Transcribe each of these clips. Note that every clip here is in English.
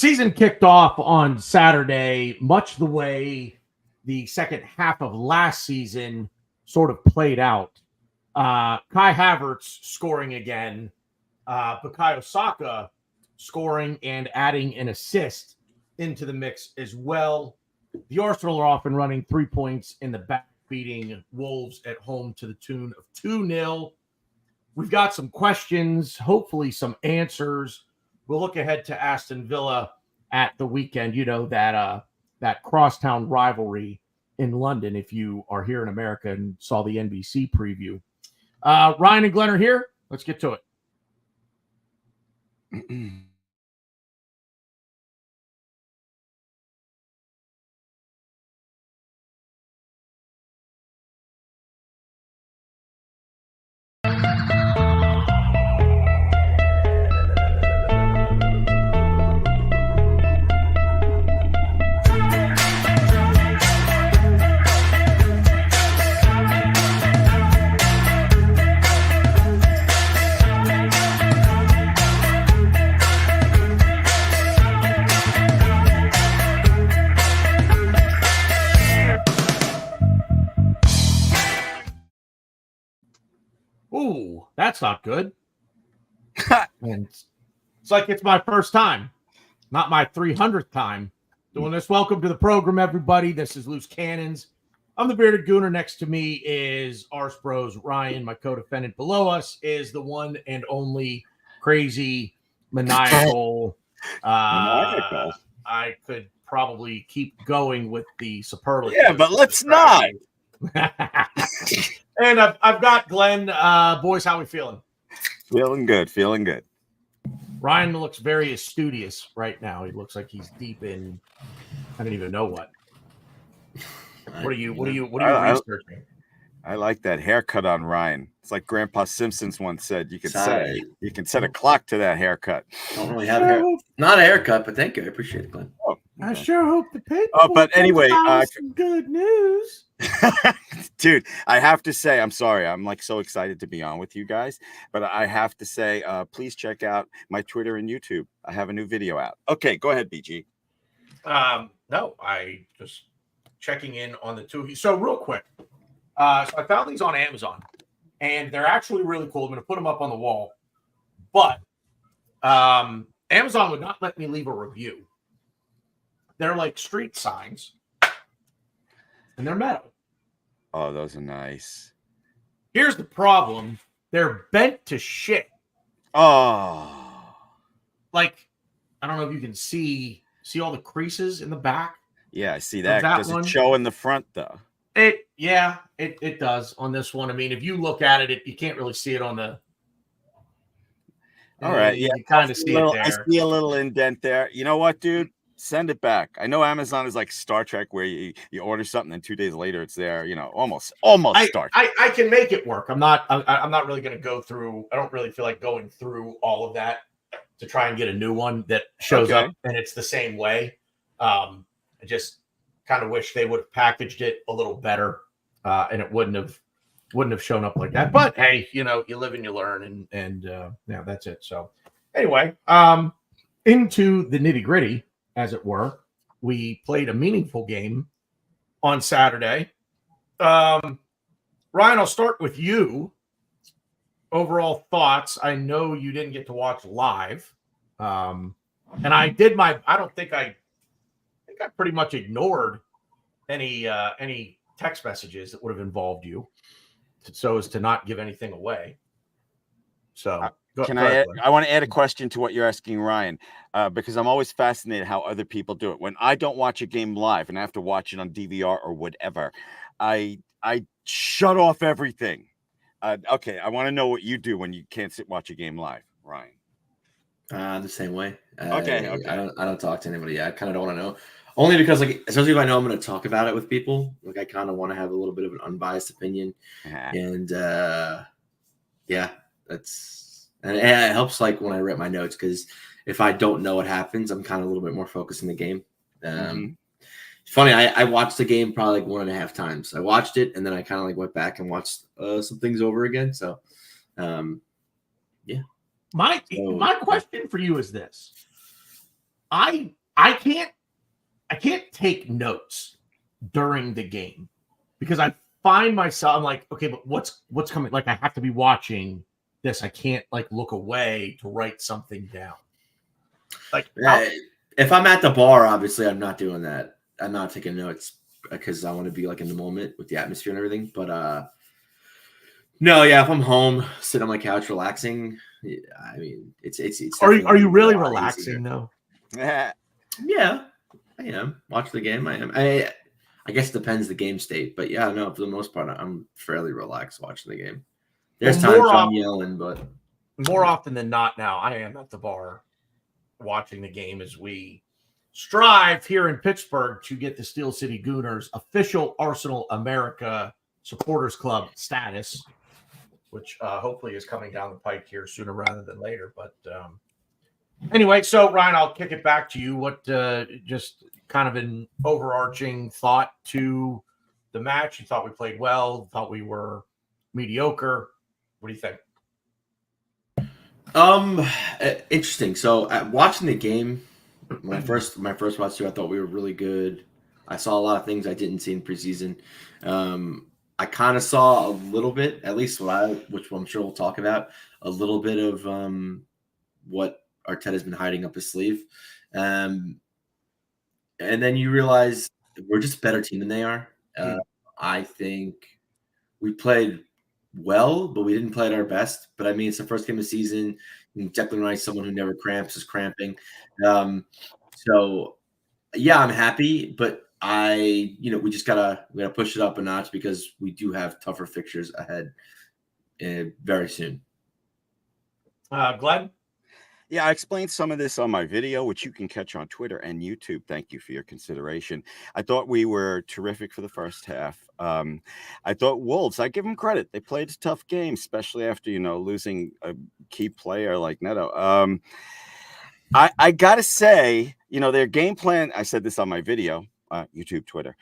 season kicked off on Saturday, much the way the second half of last season sort of played out. Kai Havertz scoring again, Bukayo Saka scoring and adding an assist into the mix as well. The Arsenal are off and running 3 points in the back, beating Wolves at home to the tune of 2-0. We've got some questions, hopefully some answers. We'll look ahead to Aston Villa at the weekend. You know, that crosstown rivalry in London, if you are here in America and saw the NBC preview. Ryan and Glenn are here. Let's get to it. Ooh, that's not good. And it's like it's my first time, not my 300th time doing this. Welcome to the program, everybody. This is Loose Cannons. I'm the Bearded Gooner. Next to me is Arse Bros Ryan. My co-defendant below us is the one and only crazy, maniacal. I could probably keep going with the superlative. Yeah, but let's not. And I've got Glenn. Boys, how we feeling? Feeling good. Ryan looks very studious right now. He looks like he's deep in, I don't even know what. What are you researching? I like that haircut on Ryan. It's like Grandpa Simpsons once said. You can set a clock to that haircut. I don't really have hair. Not a haircut, but thank you. I appreciate it, Glenn. Oh, okay. I sure hope the paper. But anyway, some good news. Dude, I have to say, I'm sorry. I'm like so excited to be on with you guys, but I have to say, please check out my Twitter and YouTube. I have a new video out. Okay, go ahead, BG. No, I just checking in on the two. So real quick, so I found these on Amazon, and they're actually really cool. I'm going to put them up on the wall, but Amazon would not let me leave a review. They're like street signs, and they're metal. Oh, those are nice. Here's the problem. They're bent to shit. Oh. Like, I don't know if you can see all the creases in the back. Yeah, I see that. Does one. It show in the front, though? It does on this one. I mean, if you look at it, you can't really see it on the... All right, yeah. You kind of see it there. I see a little indent there. You know what, dude? Send it back. I know Amazon is like Star Trek, where you order something and 2 days later it's there. You know, almost Star Trek. I can make it work. I'm not really going to go through. I don't really feel like going through all of that to try and get a new one that shows up and it's the same way. I just kind of wish they would have packaged it a little better, and it wouldn't have shown up like that. But hey, you know, you live and you learn, and yeah, that's it. So anyway, into the nitty gritty, as it were. We played a meaningful game on Saturday. Ryan, I'll start with you. Overall thoughts. I know you didn't get to watch live. And I did I think I pretty much ignored any text messages that would have involved you so as to not give anything away. So I want to add a question to what you're asking, Ryan, because I'm always fascinated how other people do it. When I don't watch a game live and I have to watch it on DVR or whatever, I shut off everything. Okay, I want to know what you do when you can't watch a game live, Ryan. The same way. Okay. I don't talk to anybody. I kind of don't want to know. Only because, like, especially if I know I'm going to talk about it with people, like, I kind of want to have a little bit of an unbiased opinion. And yeah, and it helps, like, when I write my notes, because if I don't know what happens, I'm kind of a little bit more focused in the game. It's funny. I watched the game probably like 1.5 times. I watched it, and then I kind of like went back and watched some things over again. So, yeah. My question for you is this. I can't take notes during the game because I find myself, I'm like, okay, but what's coming? Like I have to be watching this. I can't like look away to write something down. Like if I'm at the bar, obviously I'm not doing that. I'm not taking notes because I want to be like in the moment with the atmosphere and everything. But no, yeah, if I'm home, sitting on my couch, relaxing, I mean, it's. Are you really relaxing though? Yeah. Yeah, I am. Watch the game. I am. I guess it depends the game state, but yeah, no, for the most part, I'm fairly relaxed watching the game. There's times I'm yelling, but more often than not, now I am at the bar watching the game as we strive here in Pittsburgh to get the Steel City Gooners official Arsenal America Supporters Club status, which hopefully is coming down the pike here sooner rather than later. But anyway, so Ryan, I'll kick it back to you. What just kind of an overarching thought to the match? You thought we played well, thought we were mediocre. What do you think? Interesting. So watching the game, my first watch through, I thought we were really good. I saw a lot of things I didn't see in preseason. I kind of saw a little bit, at least which I'm sure we'll talk about, a little bit of what Arteta's been hiding up his sleeve. And then you realize we're just a better team than they are. I think we played well, but we didn't play at our best. But I mean, it's the first game of the season. Declan Rice, someone who never cramps, is cramping. So yeah, I'm happy, but we just gotta push it up a notch because we do have tougher fixtures ahead very soon. Glenn? Yeah, I explained some of this on my video, which you can catch on Twitter and YouTube. Thank you for your consideration. I thought we were terrific for the first half. I thought Wolves, I give them credit. They played a tough game, especially after, losing a key player like Neto. I got to say, their game plan, I said this on my video, YouTube, Twitter.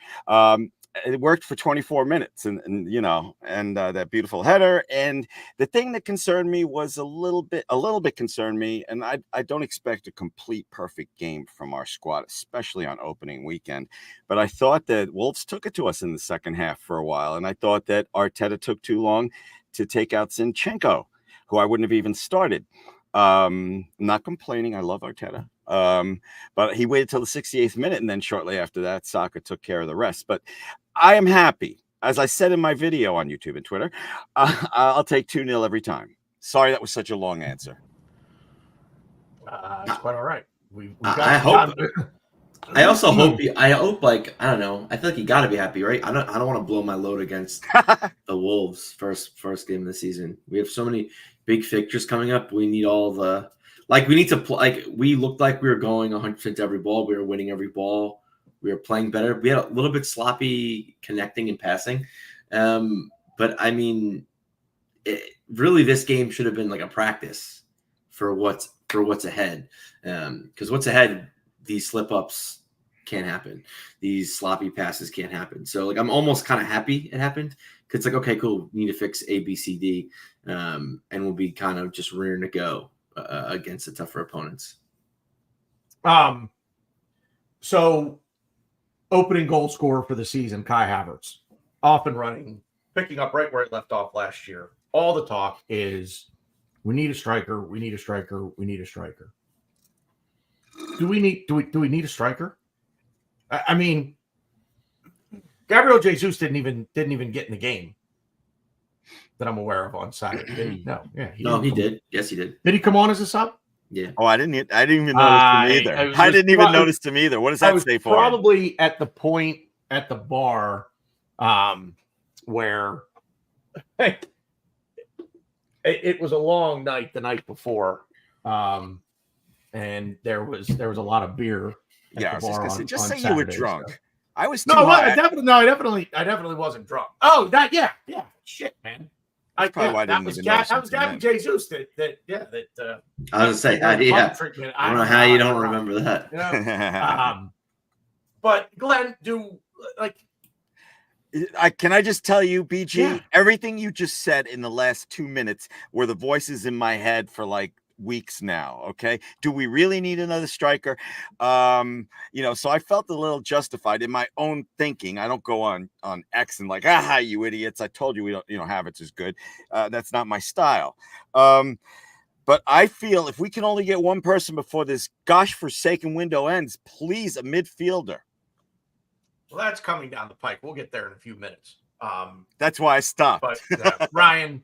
It worked for 24 minutes and that beautiful header. And the thing that concerned me was a little bit concerned me. And I don't expect a complete perfect game from our squad, especially on opening weekend. But I thought that Wolves took it to us in the second half for a while. And I thought that Arteta took too long to take out Zinchenko, who I wouldn't have even started. Not complaining. I love Arteta. But he waited till the 68th minute, and then shortly after that, Saka took care of the rest. But I am happy. As I said in my video on YouTube and Twitter, I'll take 2-0 every time. Sorry that was such a long answer. It's quite all right. I hope. I also hope. I hope, I don't know. I feel like you got to be happy, right? I don't want to blow my load against the Wolves first game of the season. We have so many big fixtures coming up. We need all the. We need to play. We looked like we were going 100% every ball. We were winning every ball. We were playing better. We had a little bit sloppy connecting and passing. But I mean, really, this game should have been like a practice for what's ahead. Because what's ahead, these slip ups can't happen. These sloppy passes can't happen. So I'm almost kind of happy it happened. Because it's okay, cool. We need to fix A, B, C, D, and we'll be kind of just rearing to go against the tougher opponents. So opening goal scorer for the season, Kai Havertz, off and running, picking up right where it left off last year. All the talk is we need a striker. We need a striker. We need a striker. Do we need a striker? I mean, Gabriel Jesus didn't even get in the game that I'm aware of on Saturday. Did he? No. Yeah. He did. Yes, he did. Did he come on as a sub? Yeah. Oh, I didn't even notice him either. I didn't even notice him either. What does that say for him? Probably at the point at the bar where it was a long night the night before. And there was a lot of beer. Yeah, I was just gonna say, just say Saturday, you were drunk. So. I was too I definitely wasn't drunk. Oh, that yeah. Shit, man. That was Gabby Jesus that I was gonna say, I don't know how you don't remember that. But Glenn, can I just tell you, BG, everything you just said in the last 2 minutes were the voices in my head for weeks now. Okay. Do we really need another striker? So I felt a little justified in my own thinking. I don't go on X and like, you idiots. I told you we don't, Havertz is good. That's not my style. But I feel if we can only get one person before this gosh forsaken window ends, please, a midfielder. Well, that's coming down the pike. We'll get there in a few minutes. That's why I stopped. But Ryan,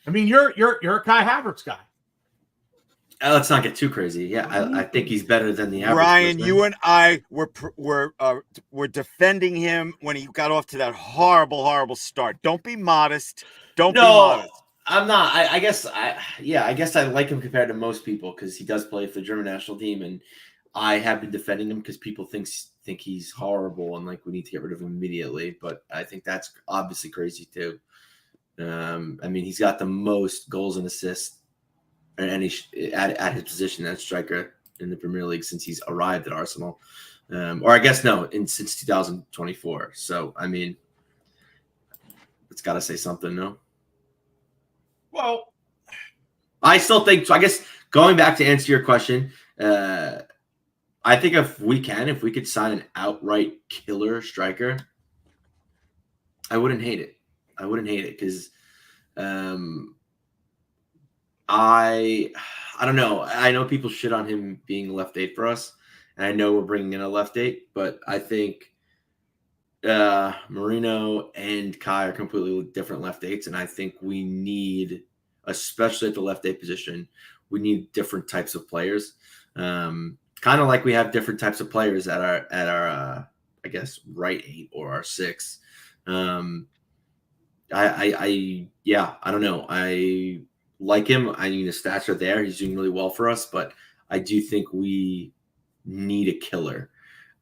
I mean, you're a Kai Havertz guy. Let's not get too crazy. Yeah, I think he's better than the average. Ryan, person. you and I were defending him when he got off to that horrible start. Don't be modest. Don't be modest. I'm not. I guess I like him compared to most people because he does play for the German national team, and I have been defending him because people think he's horrible and like we need to get rid of him immediately. But I think that's obviously crazy too. I mean, he's got the most goals and assists at his position as striker in the Premier League since he's arrived at Arsenal, or I guess since 2024. So I mean, it's got to say something, no? Well, I still think so. I guess going back to answer your question, I think if we could sign an outright killer striker, I wouldn't hate it. Because I don't know. I know people shit on him being left eight for us, and I know we're bringing in a left eight, but I think Marino and Kai are completely different left eights, and I think we need, especially at the left eight position, we need different types of players. Kind of like we have different types of players at our I guess right eight or our six. I don't know. I like him. I mean, the stats are there. He's doing really well for us, but I do think we need a killer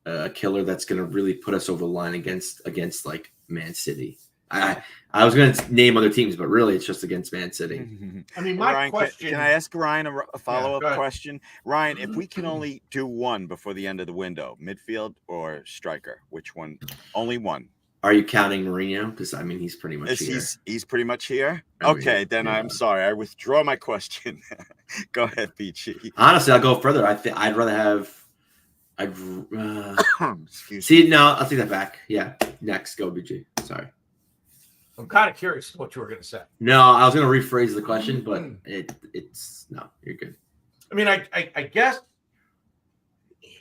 that's going to really put us over the line against like Man City. I was going to name other teams, but really it's just against Man City. I mean, Ryan, question. Can I ask Ryan a follow-up question? Ryan, if we can Mm-hmm. only do one before the end of the window, midfield or striker, which one? Only one. Are you counting Mourinho? Because I mean, he's pretty much here. He's pretty much here. I mean, Okay, then yeah. I'm sorry. I withdraw my question. Go ahead, Beachy. Honestly, I'll go further. I'd rather have. Excuse me. See, no, I'll take that back. Yeah, next, go BG. Sorry. I'm kind of curious what you were going to say. No, I was going to rephrase the question, but it's no, you're good. I mean, I guess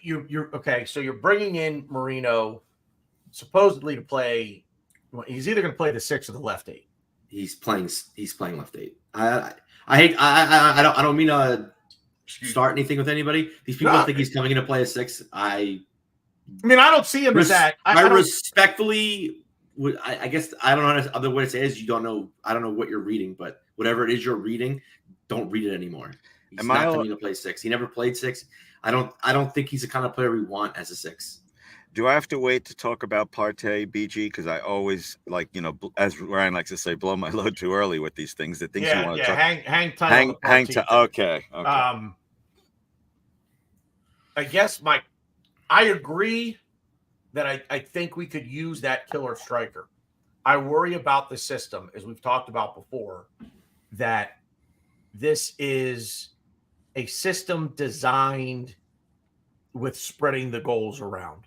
you're okay. So you're bringing in Marino supposedly to play. He's either going to play the 6 or the left 8. He's playing left 8. I don't mean to start anything with anybody. These people think he's coming in to play a 6. I mean, I don't see him as that. I respectfully. I guess I don't know other way to say is you don't know. I don't know what you're reading, but whatever it is you're reading, don't read it anymore. He's not coming to play 6. He never played 6. I don't think he's the kind of player we want as a 6. Do I have to wait to talk about Partey, BG? Because I always as Ryan likes to say, blow my load too early with these things. The things you want to talk. Hang tight. Hang tight. Okay. I guess I agree that I think we could use that killer striker. I worry about the system, as we've talked about before, that this is a system designed with spreading the goals around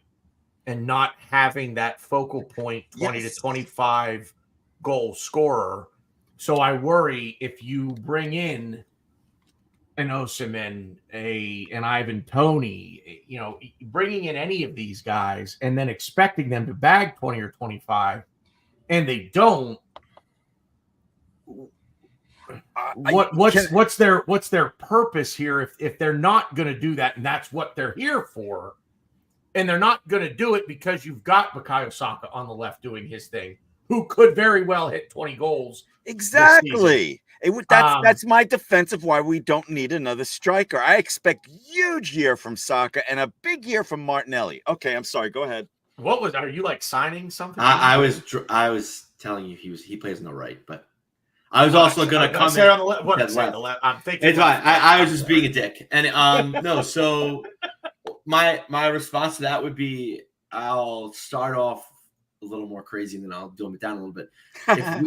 and not having that focal point 20 to 25 goal scorer. So I worry if you bring in an Osimhen, an Ivan Toney, bringing in any of these guys and then expecting them to bag 20 or 25, and they don't. What's their purpose here if they're not going to do that, and that's what they're here for, and they're not going to do it because you've got Bukayo Saka on the left doing his thing, who could very well hit 20 goals. Exactly. That's my defense of why we don't need another striker. I expect huge year from Saka and a big year from Martinelli. Okay, I'm sorry. Go ahead. Are you like signing something? I was telling you he plays on the right, but I was also going to come in on the left. What the left? I'm thinking. It's fine. I was just being a dick, and no. So my response to that would be I'll start off a little more crazy, and then I'll dumb it down a little bit.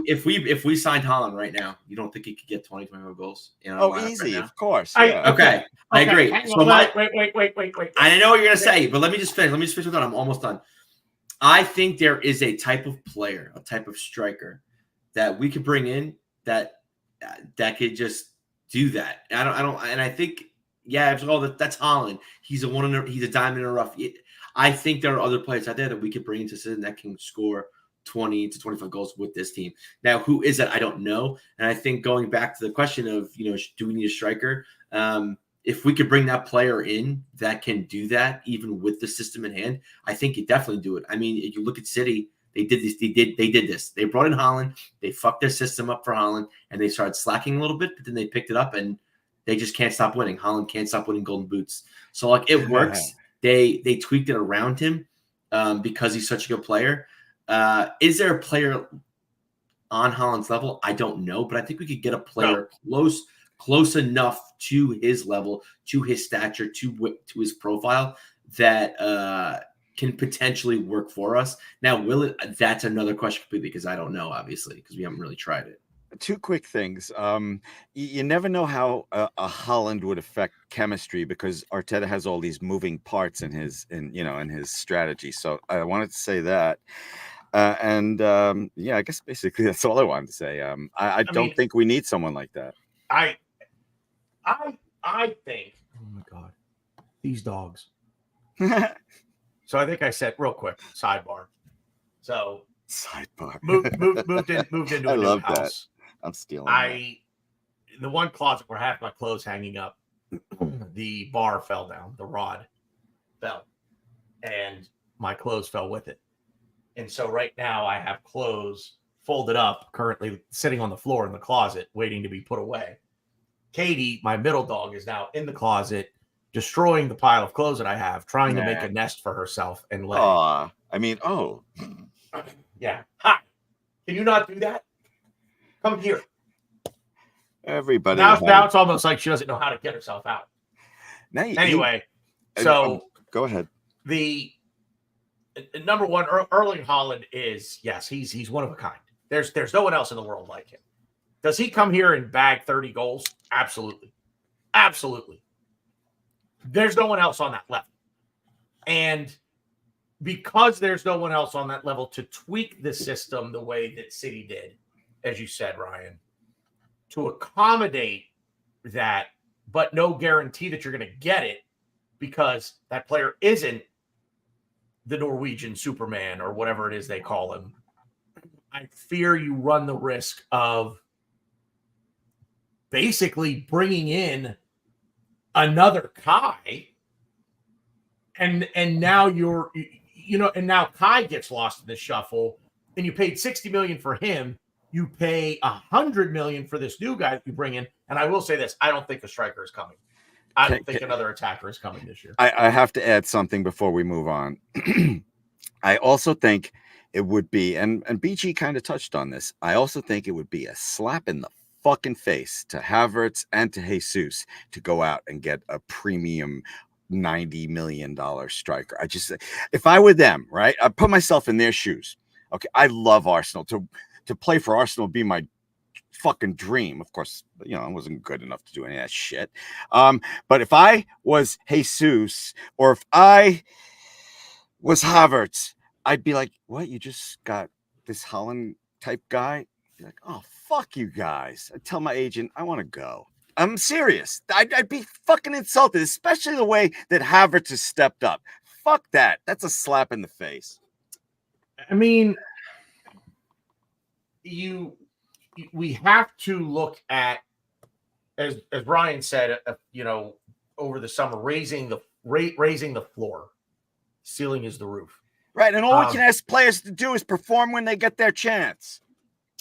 If we signed Haaland right now, you don't think he could get 25 goals? Easy, right of course. Yeah. Okay, I agree. Hang So on, wait. I know what you're gonna say, but let me just finish. With that. I'm almost done. I think there is a type of player, a type of striker that we could bring in that could just do that. I don't, and I think, that's Haaland. He's a diamond in the rough. I think there are other players out there that we could bring into City that can score 20 to 25 goals with this team. Now, who is that? I don't know. And I think going back to the question of, do we need a striker? If we could bring that player in that can do that, even with the system in hand, I think you definitely do it. I mean, if you look at City, they did this. They did this. They brought in Haaland. They fucked their system up for Haaland, and they started slacking a little bit. But then they picked it up, and they just can't stop winning. Haaland can't stop winning golden boots. So it works. They tweaked it around him because he's such a good player. Is there a player on Haaland's level? I don't know, but I think we could get a player close enough to his level, to his stature, to his profile that can potentially work for us. Now, will it? That's another question completely, because I don't know, obviously, because we haven't really tried it. Two quick things. You never know how a Haaland would affect chemistry, because Arteta has all these moving parts in his strategy. So I wanted to say that. I guess basically that's all I wanted to say. I don't think we need someone like that. I think, oh my God, these dogs. So I think I said, real quick, sidebar. So moved into a new house. That. I'm stealing. The one closet where half my clothes hanging up, the bar fell down, the rod fell, and my clothes fell with it. And so right now I have clothes folded up, currently sitting on the floor in the closet, waiting to be put away. Katie, my middle dog, is now in the closet, destroying the pile of clothes that I have, trying to make a nest for herself and lay. Yeah. Hi. Can you not do that? Come here. Everybody. Now it's almost like she doesn't know how to get herself out. Anyway, so go ahead. The number one, Erling Haaland is, yes, he's one of a kind. There's no one else in the world like him. Does he come here and bag 30 goals? Absolutely. Absolutely. There's no one else on that level. And because there's no one else on that level to tweak the system the way that City did, as you said, Ryan, to accommodate that, but no guarantee that you're going to get it because that player isn't the Norwegian Superman or whatever it is they call him. I fear you run the risk of basically bringing in another Kai, and now and now Kai gets lost in the shuffle, and you paid $60 million for him. You pay $100 million for this new guy that you bring in. And I will say this: I don't think a striker is coming. I don't think another attacker is coming this year. I have to add something before we move on. I also think it would be, and BG kind of touched on this, I also think it would be a slap in the fucking face to Havertz and to Jesus to go out and get a premium $90 million striker. If I were them, right, I'd put myself in their shoes. Okay, I love Arsenal. To play for Arsenal would be my fucking dream. Of course, I wasn't good enough to do any of that shit. But if I was Jesus or if I was Havertz, I'd be like, what? You just got this Haaland type guy? I'd be like, oh, fuck you guys. I'd tell my agent, I want to go. I'm serious. I'd be fucking insulted, especially the way that Havertz has stepped up. Fuck that. That's a slap in the face. I mean, we have to look at, as Ryan said, over the summer, raising the floor. Ceiling is the roof. Right, and all we can ask players to do is perform when they get their chance.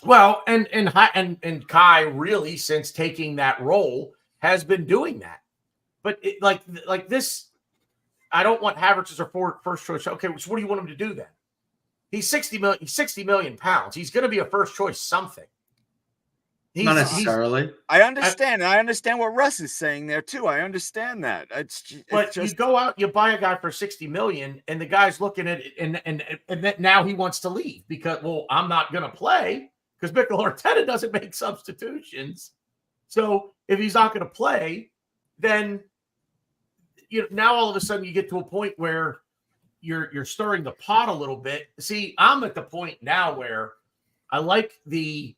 Well, and Kai really, since taking that role, has been doing that. But like this, I don't want Havertz as our first choice. Okay, so what do you want him to do then? He's 60 million pounds. He's going to be a first choice something. Not necessarily. I understand. I understand what Russ is saying there too. I understand that. But you go out, you buy a guy for $60 million, and the guy's looking at it, and then now he wants to leave because, well, I'm not going to play because Mikel Arteta doesn't make substitutions. So if he's not going to play, then now all of a sudden you get to a point where you're stirring the pot a little bit. See, I'm at the point now where I like the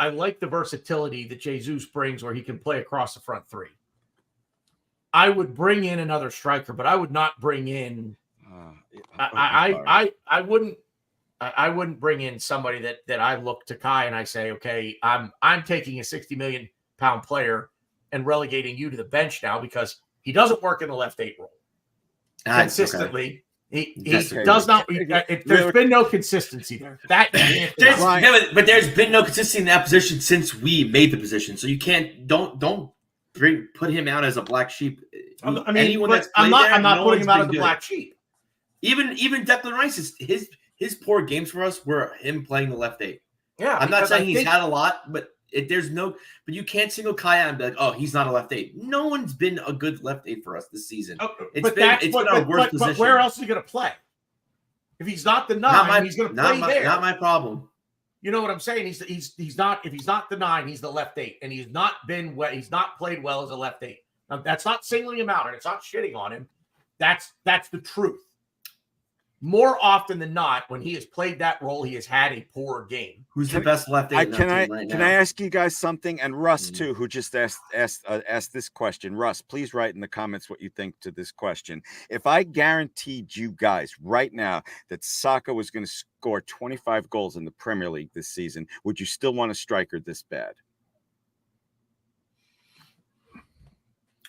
versatility that Jesus brings, where he can play across the front three. I would bring in another striker, but I would not bring in. I wouldn't bring in somebody that I look to Kai and I say, okay, I'm taking a 60 million pound player and relegating you to the bench now because he doesn't work in the left 8 role consistently. Okay. He does not. There's been no consistency there. But there's been no consistency in that position since we made the position. So you don't put him out as a black sheep. I mean, anyone that's I'm not putting him out as a black sheep. Even Declan Rice, his poor games for us were him playing the left 8. Yeah, I'm not saying he's had a lot, but but you can't single Kai out and be like, oh, he's not a left 8. No one's been a good left 8 for us this season. It's been our worst position. But where else is he going to play? If he's not the 9, he's going to play there. Not my problem. You know what I'm saying? He's not. If he's not the 9, he's the left 8, and he's not played well as a left 8. Now that's not singling him out, and it's not shitting on him. That's the truth. More often than not, when he has played that role, he has had a poor game. Who's the best left 8? Can I ask you guys something? And Russ too, who just asked this question. Russ, please write in the comments what you think to this question. If I guaranteed you guys right now that Saka was going to score 25 goals in the Premier League this season, would you still want a striker this bad?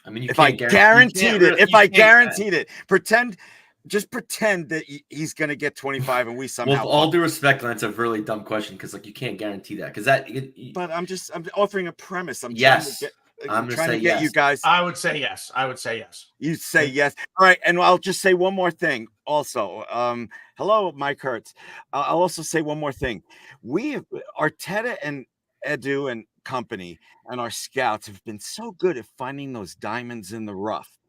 I mean, if I guaranteed it, just pretend that he's going to get 25 and we somehow. Well, with all due respect, that's a really dumb question because you can't guarantee that But I'm offering a premise. I'm trying to get you guys. I would say yes. You say yes. All right, and I'll just say one more thing. Also, hello, Mike Hertz. I'll also say one more thing. Arteta and Edu and company and our scouts have been so good at finding those diamonds in the rough.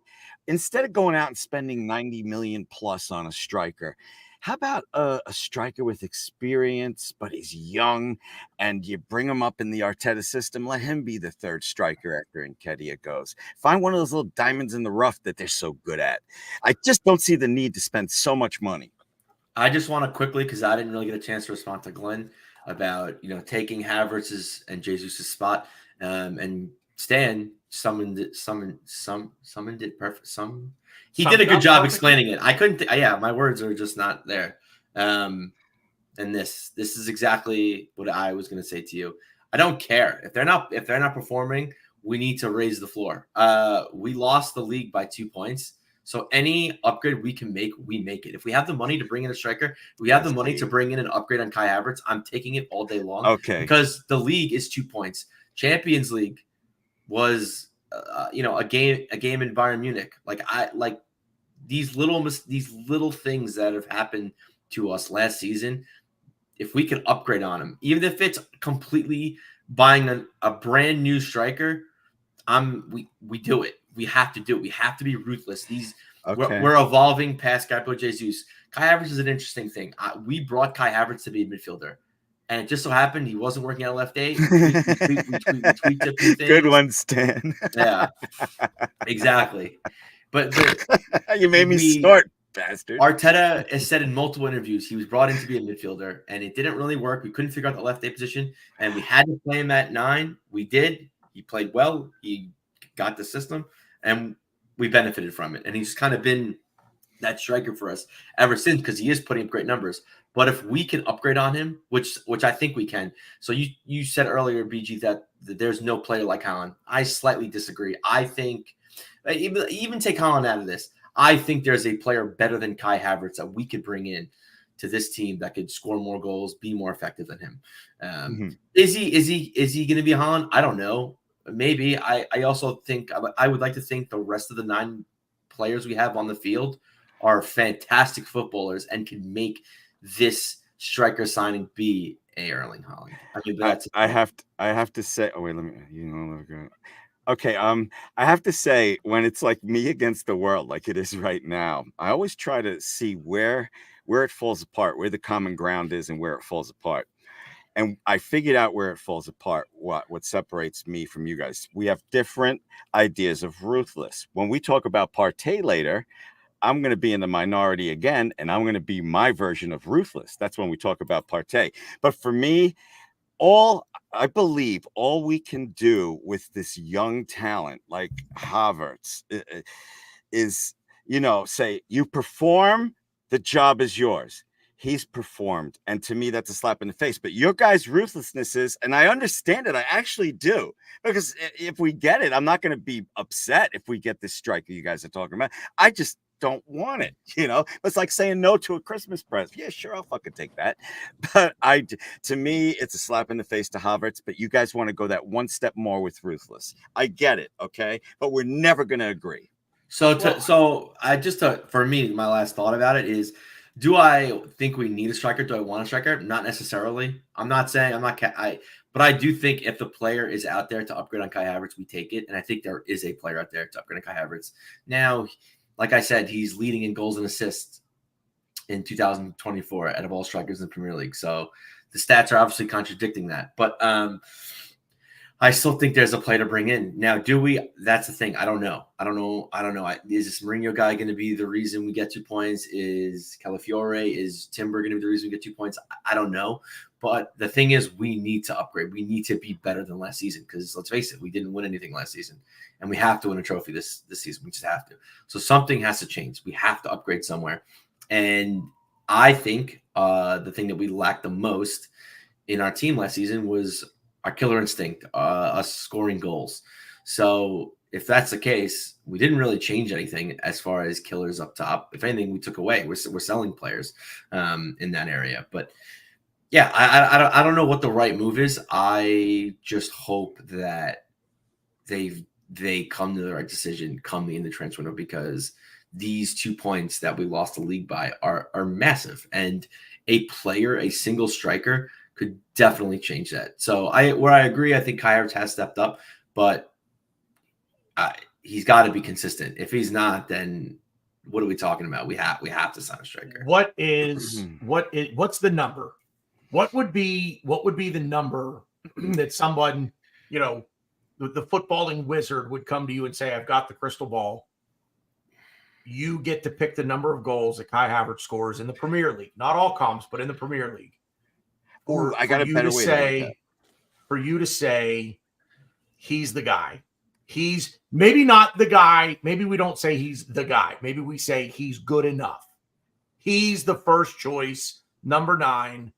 Instead of going out and spending 90 million plus on a striker, how about a striker with experience, but he's young, and you bring him up in the Arteta system, let him be the third striker after Nketiah goes. Find one of those little diamonds in the rough that they're so good at. I just don't see the need to spend so much money. I just want to quickly, because I didn't really get a chance to respond to Glenn about taking Havertz's and Jesus' spot, and Stan summoned it perfect. He did a good job explaining it. I couldn't. My words are just not there. And this is exactly what I was going to say to you. I don't care if they're not performing. We need to raise the floor. We lost the league by 2 points. So any upgrade we can make, we make it. If we have the money to bring in a striker, we have the money to bring in an upgrade on Kai Havertz. I'm taking it all day long. Okay. Because the league is 2 points. Champions League was a game in Bayern Munich. These little things that have happened to us last season. If we can upgrade on them, even if it's completely buying a brand new striker, we do it. We have to do it. We have to be ruthless. We're evolving past Gabriel Jesus. Kai Havertz is an interesting thing. We brought Kai Havertz to be a midfielder. And it just so happened he wasn't working at left 8. We tweaked a few things. Good one, Stan. Yeah, exactly. But you made me snort, bastard. Arteta has said in multiple interviews he was brought in to be a midfielder, and it didn't really work. We couldn't figure out the left 8 position, and we had to play him at 9. We did. He played well. He got the system, and we benefited from it. And he's kind of been that striker for us ever since because he is putting up great numbers. But if we can upgrade on him, which I think we can. So you said earlier, BG, that there's no player like Haaland. I slightly disagree. I think even take Haaland out of this. I think there's a player better than Kai Havertz that we could bring in to this team that could score more goals, be more effective than him. Is he going to be Haaland? I don't know. Maybe. I also think I would like to think the rest of the 9 players we have on the field are fantastic footballers and can make this striker signing be Erling Haaland. I mean, that's I have to say. Oh wait, let me. Okay, I have to say, when it's like me against the world, like it is right now, I always try to see where it falls apart, where the common ground is, and where it falls apart. And I figured out where it falls apart. What separates me from you guys? We have different ideas of ruthless. When we talk about partay later, I'm going to be in the minority again, and I'm going to be my version of ruthless. That's when we talk about partay. But for me, I believe all we can do with this young talent like Havertz is, say you perform, the job is yours. He's performed, and to me, that's a slap in the face. But your guys' ruthlessness is, and I understand it. I actually do, because if we get it, I'm not going to be upset if we get this striker you guys are talking about. I just don't want it. It's like saying no to a Christmas present. Yeah, sure, I'll fucking take that. But to me, it's a slap in the face to Havertz. But you guys want to go that one step more with ruthless. I get it, okay, but we're never going to agree. For me, my last thought about it is, do I think we need a striker? Do I want a striker? Not necessarily. I'm not saying but I do think if the player is out there to upgrade on Kai Havertz, we take it. And I think there is a player out there to upgrade on Kai Havertz. Now, like I said, he's leading in goals and assists in 2024 out of all strikers in the Premier League. So the stats are obviously contradicting that. But I still think there's a play to bring in. Now, do we? That's the thing. I don't know. Is this Mourinho guy going to be the reason we get 2 points? Is Calafiore, is Timber going to be the reason we get 2 points? I don't know. But the thing is, we need to upgrade. We need to be better than last season, because let's face it, we didn't win anything last season. And we have to win a trophy this season. We just have to. So something has to change. We have to upgrade somewhere. And I think the thing that we lacked the most in our team last season was our killer instinct, us scoring goals. So if that's the case, we didn't really change anything as far as killers up top. If anything, we took away. We're selling players in that area. But yeah, I don't know what the right move is. I just hope that they come to the right decision coming in the transfer window, because these 2 points that we lost the league by are massive. And a single striker could definitely change that. So I agree, I think Kai Havertz has stepped up, but he's got to be consistent. If he's not, then what are we talking about? We have to sign a striker. What's the number? What would be the number that someone, the footballing wizard would come to you and say, I've got the crystal ball. You get to pick the number of goals that Kai Havertz scores in the Premier League. Not all comps, but in the Premier League. I got a better way to say, for you to say he's the guy. He's maybe not the guy. Maybe we don't say he's the guy. Maybe we say he's good enough. He's the first choice, number 9,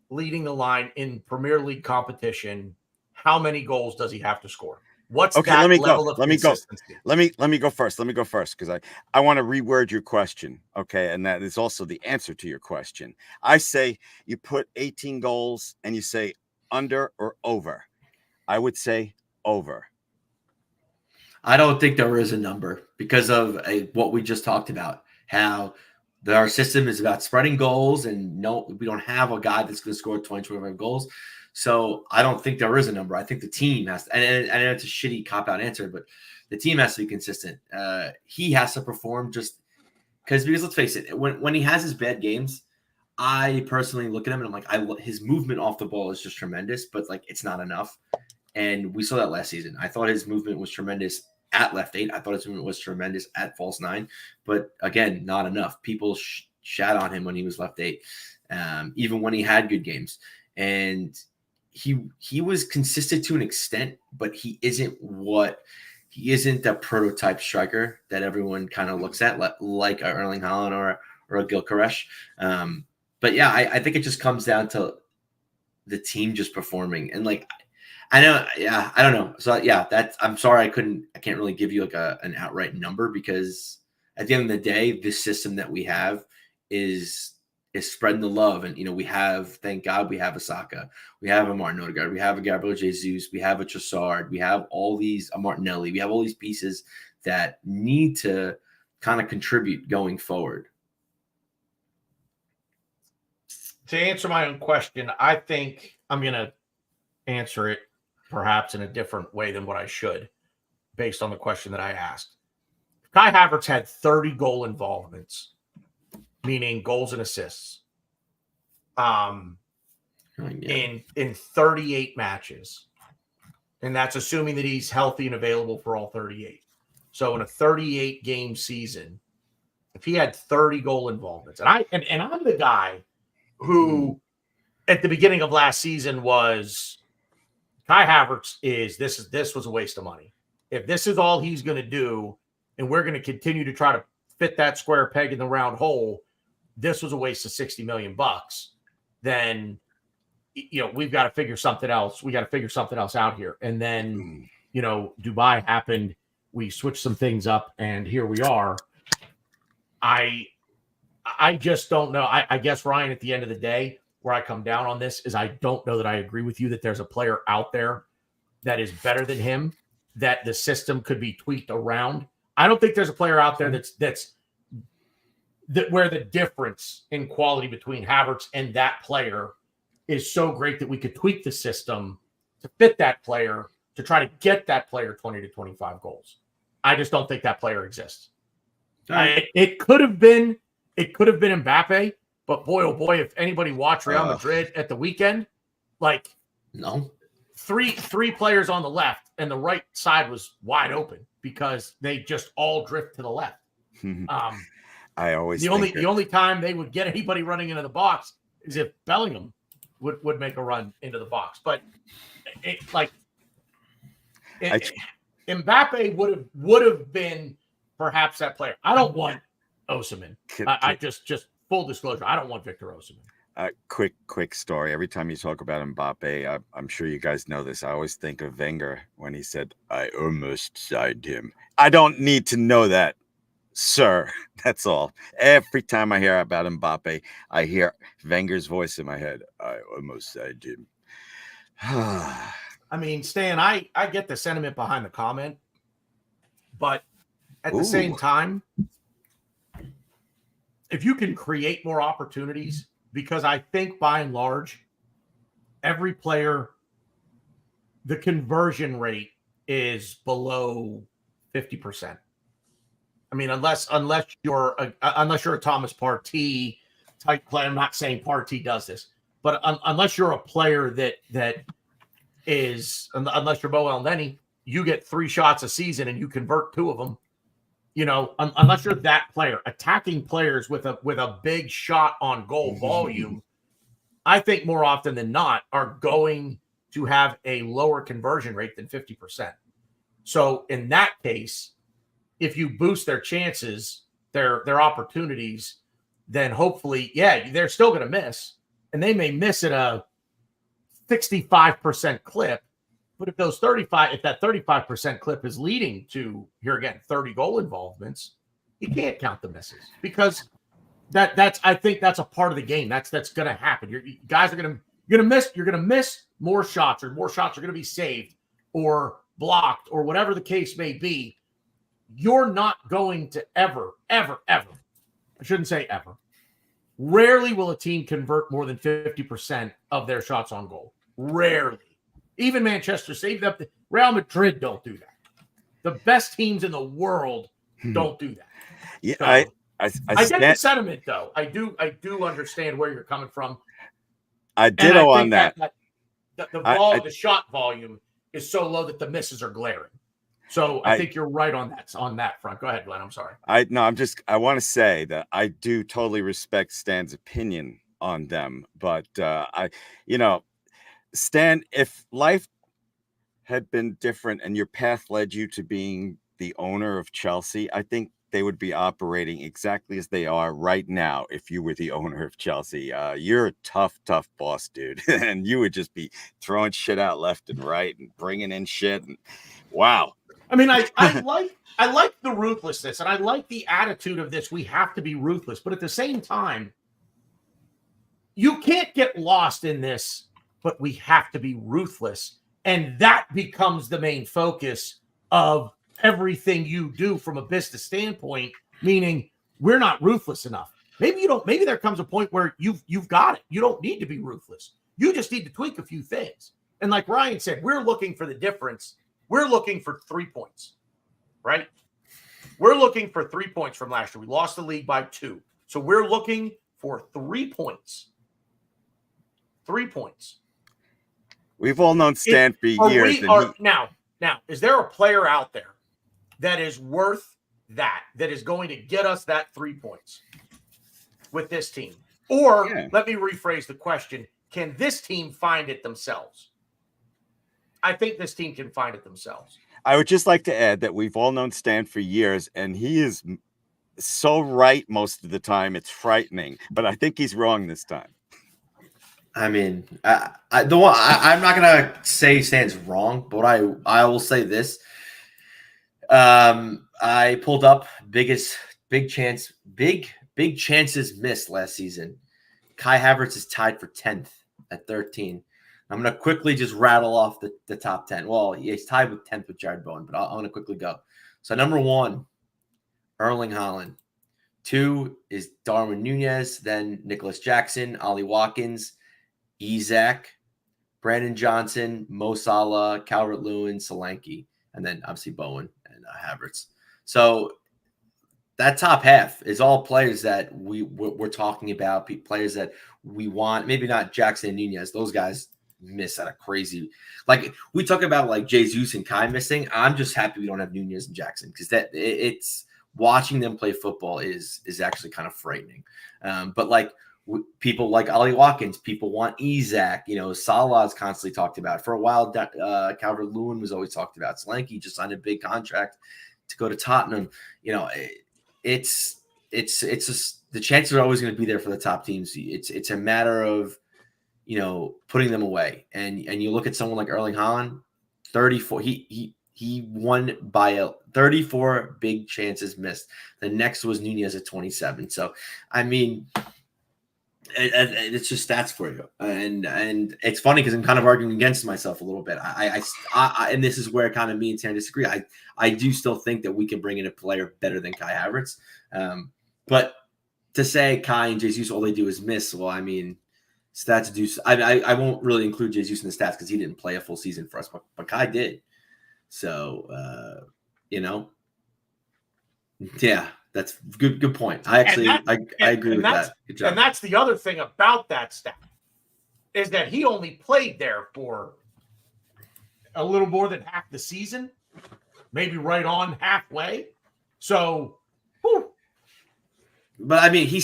leading the line in Premier League competition. How many goals does he have to score? What's okay, that let me level go. of Let me go. consistency? Let me go first. Let me go first, because I want to reword your question. Okay, and that is also the answer to your question. I say you put 18 goals and you say under or over. I would say over. I don't think there is a number, because of what we just talked about, how our system is about spreading goals, and no, we don't have a guy that's going to score 20, 25 goals. So I don't think there is a number. I think the team has to, and it's a shitty cop-out answer, but the team has to be consistent. He has to perform because let's face it, when he has his bad games, I personally look at him and I'm like, his movement off the ball is just tremendous, but like it's not enough. And we saw that last season. I thought his movement was tremendous at left 8. I thought his movement was tremendous at false 9, but again, not enough. People shat on him when he was left 8, even when he had good games. And he was consistent to an extent, but he isn't the prototype striker that everyone kind of looks at, like a Erling Haaland or a Gyökeres. But yeah, I think it just comes down to the team just performing. And like, I know, yeah, I don't know. So yeah, I'm sorry, I can't really give you like an outright number, because at the end of the day, this system that we have is spreading the love. And, thank God we have a Saka, we have a Martin Odegaard, we have a Gabriel Jesus, we have a Trossard, we have all these, a Martinelli, we have all these pieces that need to kind of contribute going forward. to answer my own question, I think I'm going to answer it perhaps in a different way than what I should, based on the question that I asked. Kai Havertz had 30 goal involvements, meaning goals and assists, in 38 matches. And that's assuming that he's healthy and available for all 38. So in a 38 game season, if he had 30 goal involvements, and I'm the guy who at the beginning of last season was Kai Havertz this was a waste of money. If this is all he's going to do, and we're going to continue to try to fit that square peg in the round hole, this was a waste of $60 million. Then, we've got to figure something else. We got to figure something else out here. And then, Dubai happened. We switched some things up, and here we are. I just don't know. I guess, Ryan, at the end of the day, where I come down on this is I don't know that I agree with you that there's a player out there that is better than him, that the system could be tweaked around. I don't think there's a player out there that's where the difference in quality between Havertz and that player is so great that we could tweak the system to fit that player to try to get that player 20 to 25 goals. I just don't think that player exists. It could have been Mbappe, but boy, oh boy, if anybody watched Real Madrid at the weekend, no, three players on the left and the right side was wide open because they just all drift to the left. I always the only time they would get anybody running into the box is if Bellingham would make a run into the box. But Mbappe would have been perhaps that player. I don't want Osimhen. I just full disclosure, I don't want Victor Osimhen. Quick story. Every time you talk about Mbappe, I'm sure you guys know this. I always think of Wenger when he said, "I almost signed him." I don't need to know that, sir. That's all. Every time I hear about Mbappe, I hear Wenger's voice in my head. I almost signed him. I mean, Stan, I get the sentiment behind the comment, but at the same time, if you can create more opportunities, because I think by and large, every player, the conversion rate is below 50%. I mean, unless you're a Thomas Partey type player, I'm not saying Partey does this, but unless you're a player that is, unless you're Mo Elneny, you get 3 shots a season and you convert 2 of them. Unless you're that player, attacking players with a big shot on goal volume, I think more often than not are going to have a lower conversion rate than 50%. So in that case, if you boost their chances, their opportunities, then hopefully, they're still going to miss, and they may miss at a 65% clip. But if that 35% clip is leading to, here again, 30 goal involvements, you can't count the misses because I think that's a part of the game. That's going to happen. You guys are going to miss. You're going to miss more shots, or more shots are going to be saved or blocked or whatever the case may be. You're not going to ever. I shouldn't say ever. Rarely will a team convert more than 50% of their shots on goal. Rarely. Even Manchester City, Real Madrid don't do that. The best teams in the world don't do that. Yeah, so, I get the sentiment, though. I do understand where you're coming from. I ditto on that. The shot volume is so low that the misses are glaring. So I think you're right on that front. Go ahead, Glenn. I'm sorry. I want to say that I do totally respect Stan's opinion on them, but Stan, if life had been different and your path led you to being the owner of Chelsea, I think they would be operating exactly as they are right now if you were the owner of Chelsea. You're a tough boss, dude. And you would just be throwing shit out left and right and bringing in shit. And wow. I mean, I like the ruthlessness, and I like the attitude of this. We have to be ruthless. But at the same time, you can't get lost in this, but we have to be ruthless. And that becomes the main focus of everything you do from a business standpoint, meaning we're not ruthless enough. Maybe you don't. Maybe there comes a point where you've got it. You don't need to be ruthless. You just need to tweak a few things. And like Ryan said, we're looking for the difference. We're looking for 3 points, right? We're looking for 3 points from last year. We lost the league by 2. So we're looking for 3 points. 3 points. We've all known Stan for years. Now, is there a player out there that is worth that is going to get us that 3 points with this team? Or let me rephrase the question. Can this team find it themselves? I think this team can find it themselves. I would just like to add that we've all known Stan for years, and he is so right most of the time. It's frightening, but I think he's wrong this time. I mean, I'm not gonna say Stan's wrong, but I will say this. I pulled up big chances missed last season. Kai Havertz is tied for 10th at 13. I'm going to quickly just rattle off the top 10. Well, he's tied with 10th with Jared Bowen, but I'm going to quickly go. So number 1, Erling Haaland. 2 is Darwin Nunez, then Nicholas Jackson, Ollie Watkins, Isak, Brandon Johnson, Mo Salah, Calvert-Lewin, Solanke, and then obviously Bowen and Havertz. So that top half is all players that we're talking about, players that we want. Maybe not Jackson and Nunez. Those guys miss at a crazy, like we talk about like Jesus and Kai missing. I'm just happy we don't have Nunez and Jackson because it's watching them play football is actually kind of frightening. But like people like Ollie Watkins, people want Isak. Salah is constantly talked about for a while. Calvert-Lewin was always talked about. Solanke just signed a big contract to go to Tottenham. It's just the chances are always going to be there for the top teams. It's a matter of putting them away. And you look at someone like Erling Haaland, 34. He won by 34 big chances missed. The next was Nunez at 27. So I mean, it's just stats for you. And it's funny because I'm kind of arguing against myself a little bit. I and this is where kind of me and Taryn disagree. I do still think that we can bring in a player better than Kai Havertz. But to say Kai and Jesus, all they do is miss. Well, I mean, stats do. I won't really include Jesus in the stats because he didn't play a full season for us, but Kai did. So, yeah, that's good point. I agree with that. Good job. And that's the other thing about that stat is that he only played there for a little more than half the season, maybe right on halfway. So, whew. But I mean, he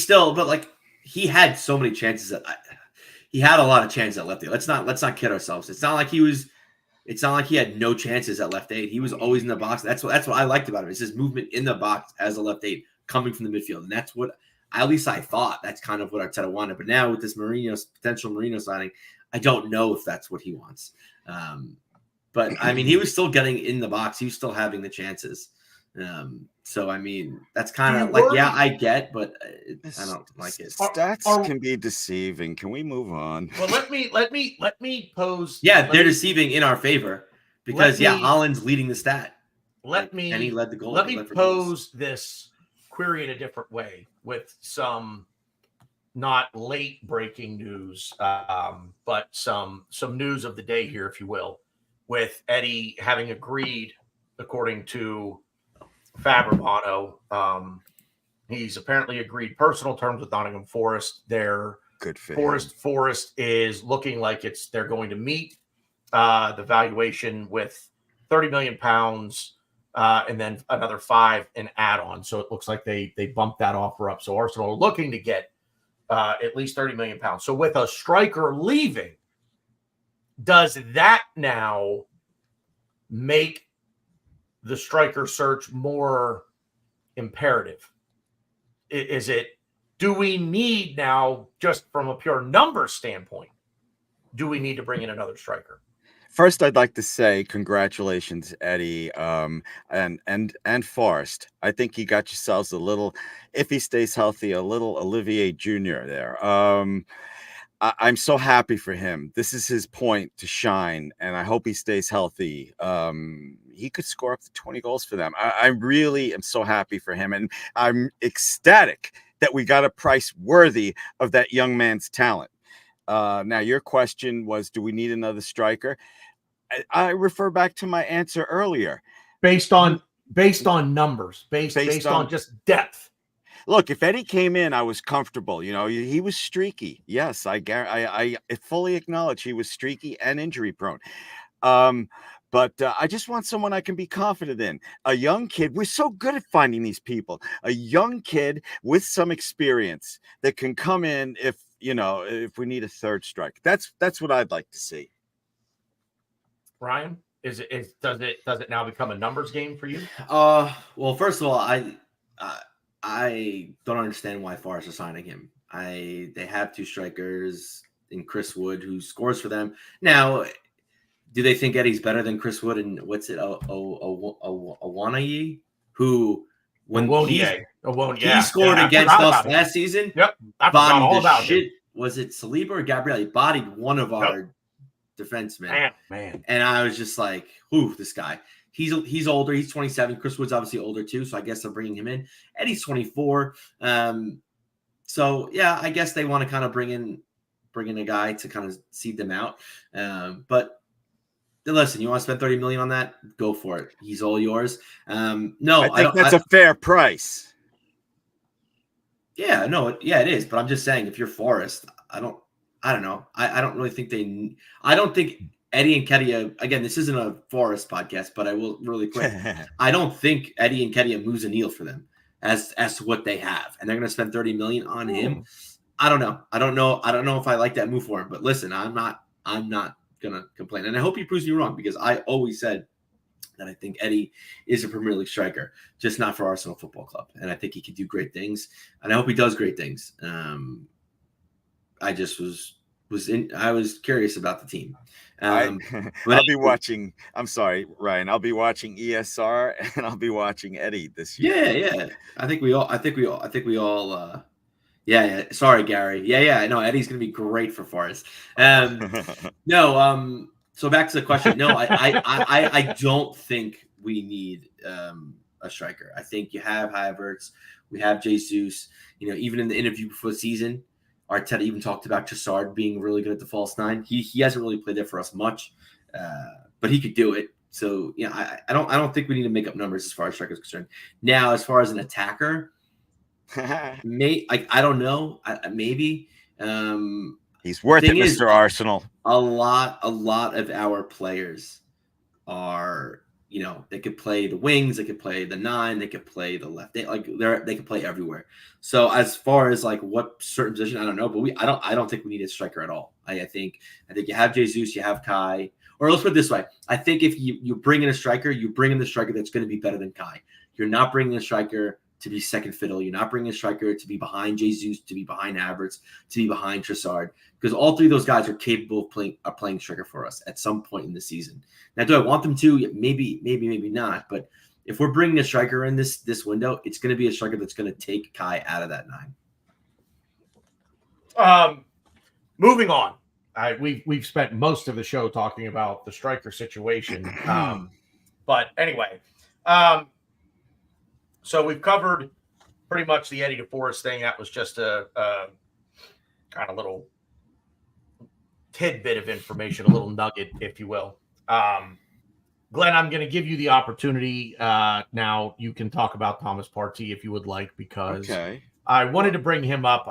had so many chances he had a lot of chances at left eight. Let's not kid ourselves. It's not like he had no chances at left eight. He was always in the box. That's what I liked about him. It's his movement in the box as a left eight coming from the midfield. And that's what, at least I thought, that's kind of what Arteta wanted. But now with this potential Mourinho signing, I don't know if that's what he wants. But I mean, he was still getting in the box. He was still having the chances. So I mean, that's kind of like, yeah, I get, but I don't like it. Stats can be deceiving. Can we move on? Well, let me pose. Yeah, they're deceiving in our favor because Haaland's leading the stat. And he led the goal. Let me pose this query in a different way with some not late breaking news, but some news of the day here, if you will, with Eddie having agreed, according to Fabrizio, he's apparently agreed personal terms with Nottingham Forest. Their good fit. Forest is looking like they're going to meet the valuation with £30 million and then another 5 in add-on. So it looks like they bumped that offer up. So Arsenal are looking to get at least £30 million. So with a striker leaving, does that now make the striker search more imperative? Do we need now, just from a pure number standpoint, do we need to bring in another striker? First, I'd like to say congratulations, Eddie, and Forrest. I think you got yourselves a little, if he stays healthy, a little Olivier Jr. there. I'm so happy for him. This is his point to shine, and I hope he stays healthy. He could score up to 20 goals for them. I really am so happy for him, and I'm ecstatic that we got a price worthy of that young man's talent. Now, your question was, do we need another striker? I refer back to my answer earlier. Based on numbers, based on just depth. Look, if Eddie came in, I was comfortable. You know, he was streaky. Yes, I fully acknowledge he was streaky and injury prone. But I just want someone I can be confident in. A young kid. We're so good at finding these people. A young kid with some experience that can come in if we need a third strike. That's what I'd like to see. Ryan, does it now become a numbers game for you? Well, first of all, I don't understand why Forest is signing him. They have two strikers in Chris Wood who scores for them. Now, do they think Eddie's better than Chris Wood and Awanayi, who when he scored against us last season? Yep, I forgot all about him. Was it Saliba or Gabriel? He bodied one of our defensemen. Man. And I was just like, "Ooh, this guy." He's older. He's 27. Chris Wood's obviously older too, so I guess they're bringing him in. Eddie's 24. So yeah, I guess they want to kind of bring in a guy to kind of seed them out. But listen, you want to spend $30 million on that? Go for it. He's all yours. No, I think that's a fair price. Yeah, no, it is. But I'm just saying, if you're Forest, I don't know. I don't really think I don't think Eddie and Kedia, again, this isn't a Forest podcast, but I will really quick. I don't think Eddie and Kedia moves a needle for them as to what they have. And they're going to spend $30 million on him. I don't know. I don't know if I like that move for him. But listen, I'm not going to complain. And I hope he proves me wrong, because I always said that I think Eddie is a Premier League striker, just not for Arsenal Football Club. And I think he could do great things. And I hope he does great things. I just I was curious about the team. I'll be watching. I'm sorry, Ryan. I'll be watching ESR and I'll be watching Eddie this year. Yeah. I think we all. Yeah. Sorry, Gary. Yeah. No, Eddie's gonna be great for Forest. No. So back to the question. No, I don't think we need a striker. I think you have Havertz. We have Jesus. Even in the interview before the season, Arteta even talked about Trossard being really good at the false nine. He hasn't really played there for us much, but he could do it. So I don't think we need to make up numbers as far as strikers concerned. Now, as far as an attacker, I don't know. Maybe he's worth it, Mr. Arsenal. A lot of our players are. They could play the wings, they could play the nine, they could play the left. They could play everywhere. So as far as what certain position, I don't know, but I don't think we need a striker at all. I think you have Jesus, you have Kai, or let's put it this way. I think if you bring in a striker, you bring in the striker that's going to be better than Kai. You're not bringing a striker to be second fiddle. You're not bringing a striker to be behind Jesus, to be behind Havertz, to be behind Trossard, because all three of those guys are capable of playing striker for us at some point in the season. Now, do I want them to? Maybe not. But if we're bringing a striker in this window, it's going to be a striker that's going to take Kai out of that nine. Moving on. We've spent most of the show talking about the striker situation. But anyway, so we've covered pretty much the Eddie to Forest thing. That was just a kind of little tidbit of information, a little nugget, if you will. Glenn, I'm going to give you the opportunity. Now you can talk about Thomas Partey if you would like, because I wanted to bring him up.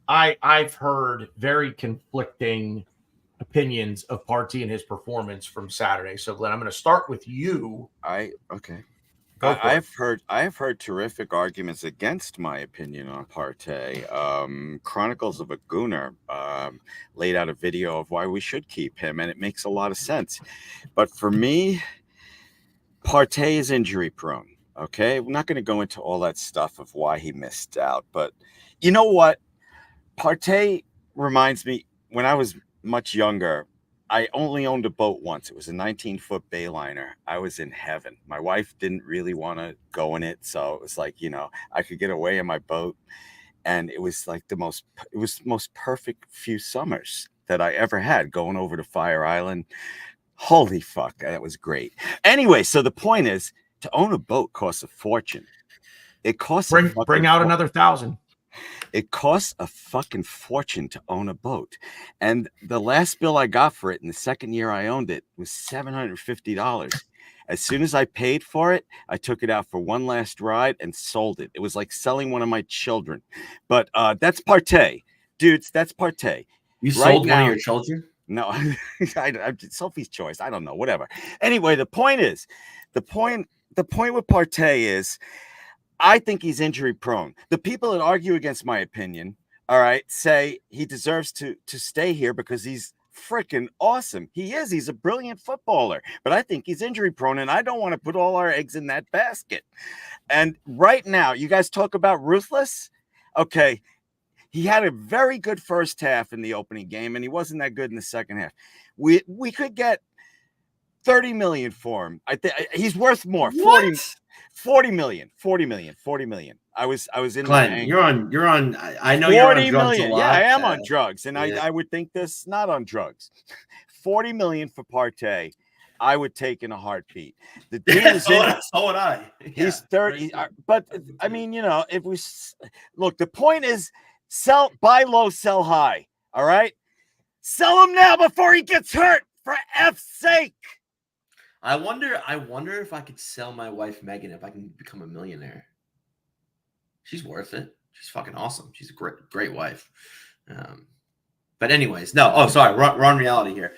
I've heard very conflicting opinions of Partey and his performance from Saturday. So Glenn, I'm going to start with you. I've heard terrific arguments against my opinion on Partey. Chronicles of a Gooner laid out a video of why we should keep him, and it makes a lot of sense. But for me, Partey is injury prone. Okay, we're not going to go into all that stuff of why he missed out. But you know what? Partey reminds me, when I was much younger, I only owned a boat once. It was a 19-foot Bayliner. I was in heaven. My wife didn't really want to go in it, so it was like, I could get away in my boat, and it was like the most perfect few summers that I ever had, going over to Fire Island. Holy fuck, that was great. Anyway, so the point is, to own a boat costs a fortune. It costs bring out another 1,000. It costs a fucking fortune to own a boat. And the last bill I got for it in the second year I owned it was $750. As soon as I paid for it, I took it out for one last ride and sold it. It was like selling one of my children. But that's partay. Dudes, that's partay. You sold one of your children? No, Sophie's choice. I don't know, whatever. Anyway, the point with partay is I think he's injury prone. The people that argue against my opinion, all right, say he deserves to stay here because he's freaking awesome. He is. He's a brilliant footballer, but I think he's injury prone, and I don't want to put all our eggs in that basket. And right now, you guys talk about ruthless. Okay, he had a very good first half in the opening game, and he wasn't that good in the second half. We could get 30 million for him. I think he's worth more. 40 million. I was in Glenn, you're on. I know you're on drugs a lot. Yeah, I am on drugs, and I would think this not on drugs. 40 million for partay, I would take in a heartbeat. The dude is so would I. He's 30, but I mean, if we look, the point is buy low, sell high. All right, sell him now before he gets hurt. For F's sake. I wonder if I could sell my wife Megan if I can become a millionaire. She's worth it. She's fucking awesome. She's a great wife. But anyways, no. Oh, sorry. Wrong reality here.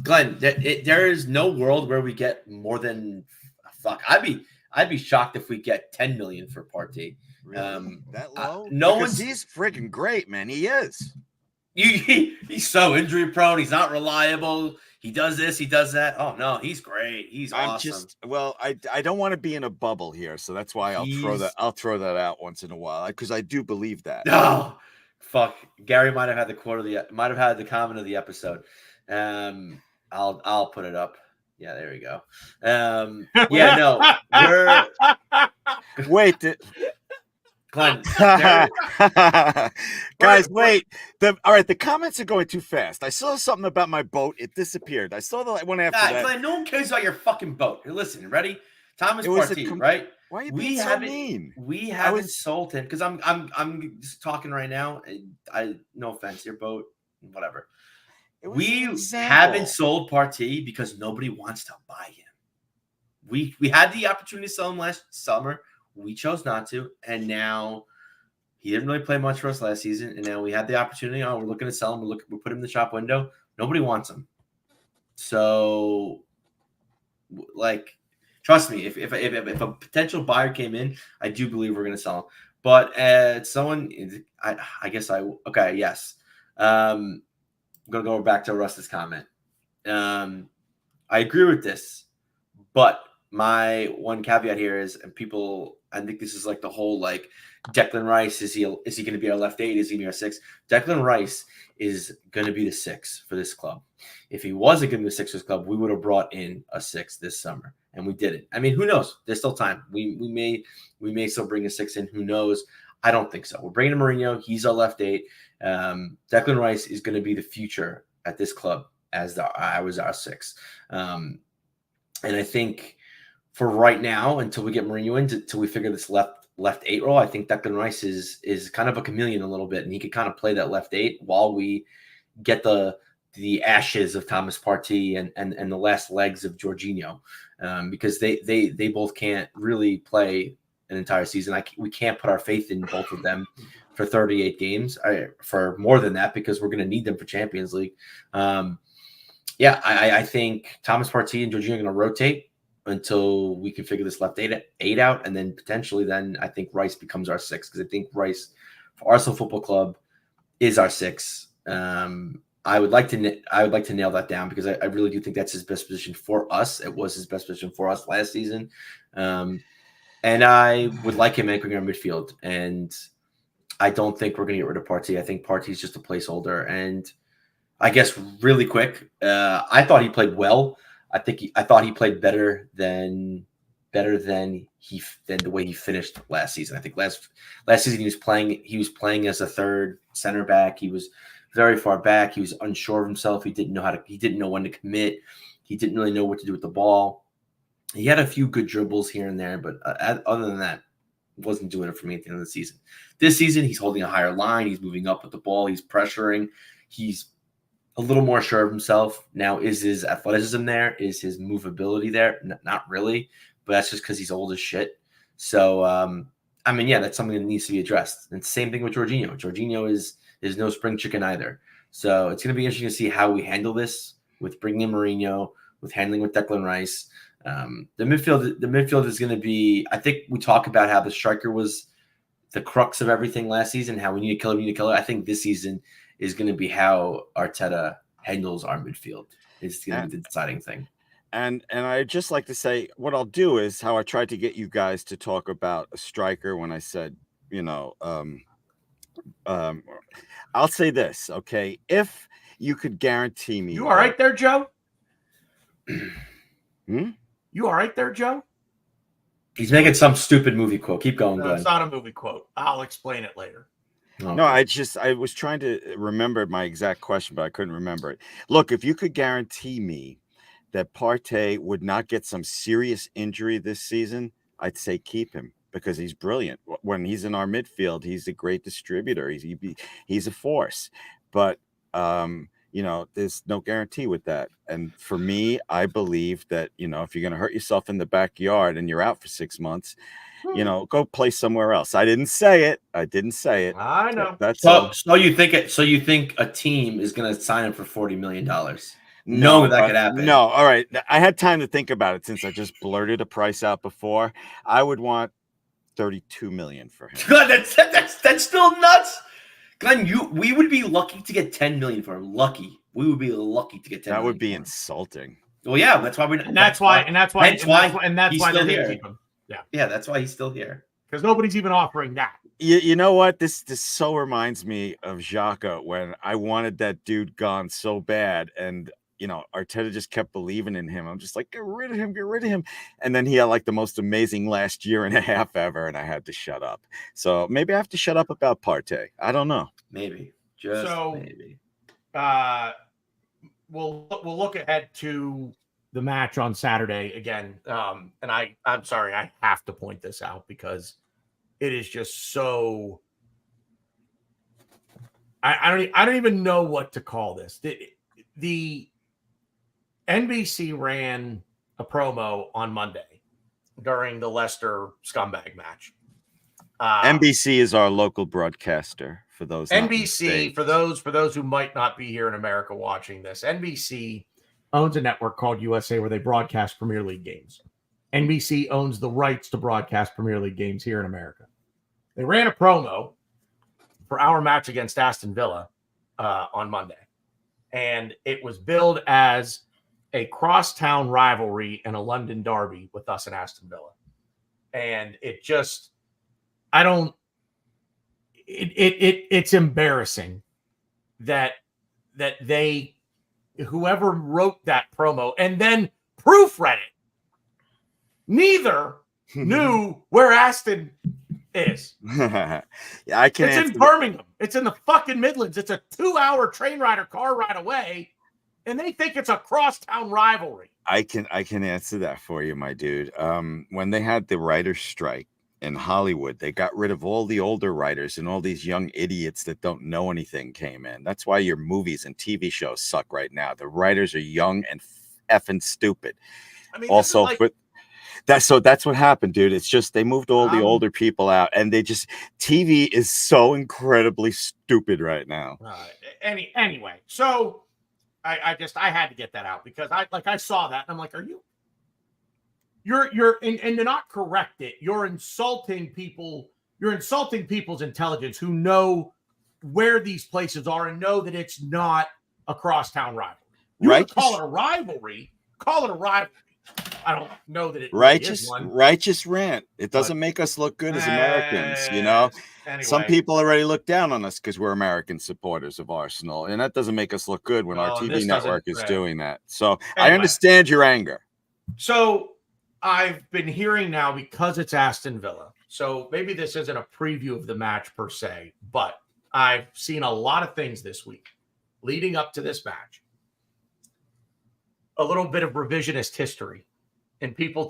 Glenn, there is no world where we get more than fuck. I'd be shocked if we get 10 million for partay. Really? That low? He's freaking great, man. He is. He's so injury prone. He's not reliable. He does this, he does that. Oh no, he's great. He's awesome. I don't want to be in a bubble here, so that's why I'll throw that out once in a while because I do believe that. No, fuck. Gary might have had the comment of the episode. I'll put it up. Yeah, there we go. Yeah, no. Wait. Glenn, guys, wait. All right, the comments are going too fast. I saw something about my boat. It disappeared. I saw the one after that. Glenn, no one cares about your fucking boat. Listen, ready? Thomas Partey, right? Why are you being so mean? We haven't sold him because I'm just talking right now. No offense, your boat, whatever. We haven't sold Partey because nobody wants to buy him. We had the opportunity to sell him last summer. We chose not to, and now he didn't really play much for us last season. And now we had the opportunity. Oh, we're looking to sell him. We put him in the shop window. Nobody wants him. So, like, trust me, if a potential buyer came in, I do believe we're going to sell him. But yes. I'm going to go back to Russ's comment. I agree with this, but my one caveat here is, and people, I think this is like the whole like Declan Rice, is he going to be our left 8? Is he going to be our 6? Declan Rice is going to be the 6 for this club. If he wasn't going to be the 6 for this club, we would have brought in a 6 this summer, and we didn't. I mean, who knows? There's still time. We may still bring a 6 in. Who knows? I don't think so. We're bringing Mourinho. He's our left 8. Declan Rice is going to be the future at this club as I was our 6. And I think for right now, until we get Mourinho in, until we figure this left 8 role, I think Declan Rice is kind of a chameleon a little bit, and he could kind of play that left 8 while we get the ashes of Thomas Partey and the last legs of Jorginho, because they both can't really play an entire season. We can't put our faith in both of them for 38 games, for more than that, because we're going to need them for Champions League. I think Thomas Partey and Jorginho are going to rotate until we can figure this left 8 out, and then potentially I think Rice becomes our 6, because I think Rice for Arsenal Football Club is our 6. I would like to nail that down, because I really do think that's his best position for us. It was his best position for us last season, and I would like him anchoring our midfield. And I don't think we're going to get rid of Partey. I think Partey's just a placeholder. And I guess really quick, I thought he played well. I thought he played better than the way he finished last season. I think last season he was playing as a third center back. He was very far back. He was unsure of himself. He didn't know when to commit. He didn't really know what to do with the ball. He had a few good dribbles here and there, but other than that, wasn't doing it for me at the end of the season. This season, he's holding a higher line. He's moving up with the ball. He's pressuring. He's a little more sure of himself. Now, is his athleticism there? Is his movability there? Not really, but that's just because he's old as shit. So, I mean, yeah, that's something that needs to be addressed. And same thing with Jorginho. Jorginho is no spring chicken either. So it's going to be interesting to see how we handle this with bringing in Mourinho, with handling with Declan Rice. The midfield is going to be, I think we talk about how the striker was the crux of everything last season, how we need a killer. I think this season is going to be how Arteta handles our midfield. It's going to be the deciding thing. And I'd just like to say what I'll do is how I tried to get you guys to talk about a striker when I said, I'll say this, okay? If you could guarantee me. You all right there, Joe? Hmm? You all right there, Joe? He's making some stupid movie quote. Keep going. No, it's not a movie quote. I'll explain it later. Okay. No, I was trying to remember my exact question, but I couldn't remember it. Look, if you could guarantee me that Partey would not get some serious injury this season, I'd say keep him because he's brilliant. When he's in our midfield, he's a great distributor. He's a force. But there's no guarantee with that. And for me, I believe that, if you're going to hurt yourself in the backyard and you're out for 6 months, go play somewhere else. I didn't say it. I know. That's so you think a team is going to sign him for $40 million? No, that could happen. No, all right. I had time to think about it since I just blurted a price out before. I would want $32 million for him. God, that's still nuts. Glenn, we would be lucky to get $10 million for him. Lucky. We would be lucky to get $10 million. That would be insulting. Well, yeah, that's why that's why they're still here. Keep him. Yeah, that's why he's still here. Because nobody's even offering that. You know what? This so reminds me of Xhaka when I wanted that dude gone so bad, and Arteta just kept believing in him. I'm just like, get rid of him. And then he had like the most amazing last year and a half ever, and I had to shut up. So maybe I have to shut up about Partey. I don't know. Maybe. Maybe. We'll look ahead to the match on Saturday again. And I'm sorry, I have to point this out because it is just so I don't even know what to call this. The NBC ran a promo on Monday during the Leicester scumbag match. NBC is our local broadcaster for those. NBC, for those who might not be here in America watching this, NBC owns a network called USA where they broadcast Premier League games. NBC owns the rights to broadcast Premier League games here in America. They ran a promo for our match against Aston Villa on Monday. And it was billed as a crosstown rivalry and a London derby with us and Aston Villa. And it's embarrassing that whoever wrote that promo and then proofread it, neither knew where Aston is. Yeah, I can't. It's in Birmingham. It's in the fucking Midlands. It's a 2-hour car ride away, and they think it's a crosstown rivalry. I can answer that for you, my dude. When they had the writer's strike in Hollywood, they got rid of all the older writers, and all these young idiots that don't know anything came in. That's why your movies and TV shows suck right now. The writers are young and effing stupid. I mean, also, that's what happened, dude. It's just they moved all the older people out, and TV is so incredibly stuped right now. Anyway, so I had to get that out because I saw that and I'm like, you're and to not correct it, you're insulting people. You're insulting people's intelligence who know where these places are and know that it's not a crosstown rivalry. You right? Call it a rivalry. Call it a rivalry. I don't know that it righteous is one. Righteous rant. It doesn't make us look good as Americans, Anyway. Some people already look down on us because we're American supporters of Arsenal, and that doesn't make us look good when our TV network is doing that. So anyway. I understand your anger. So I've been hearing now, because it's Aston Villa, so maybe this isn't a preview of the match per se, but I've seen a lot of things this week leading up to this match. A little bit of revisionist history and people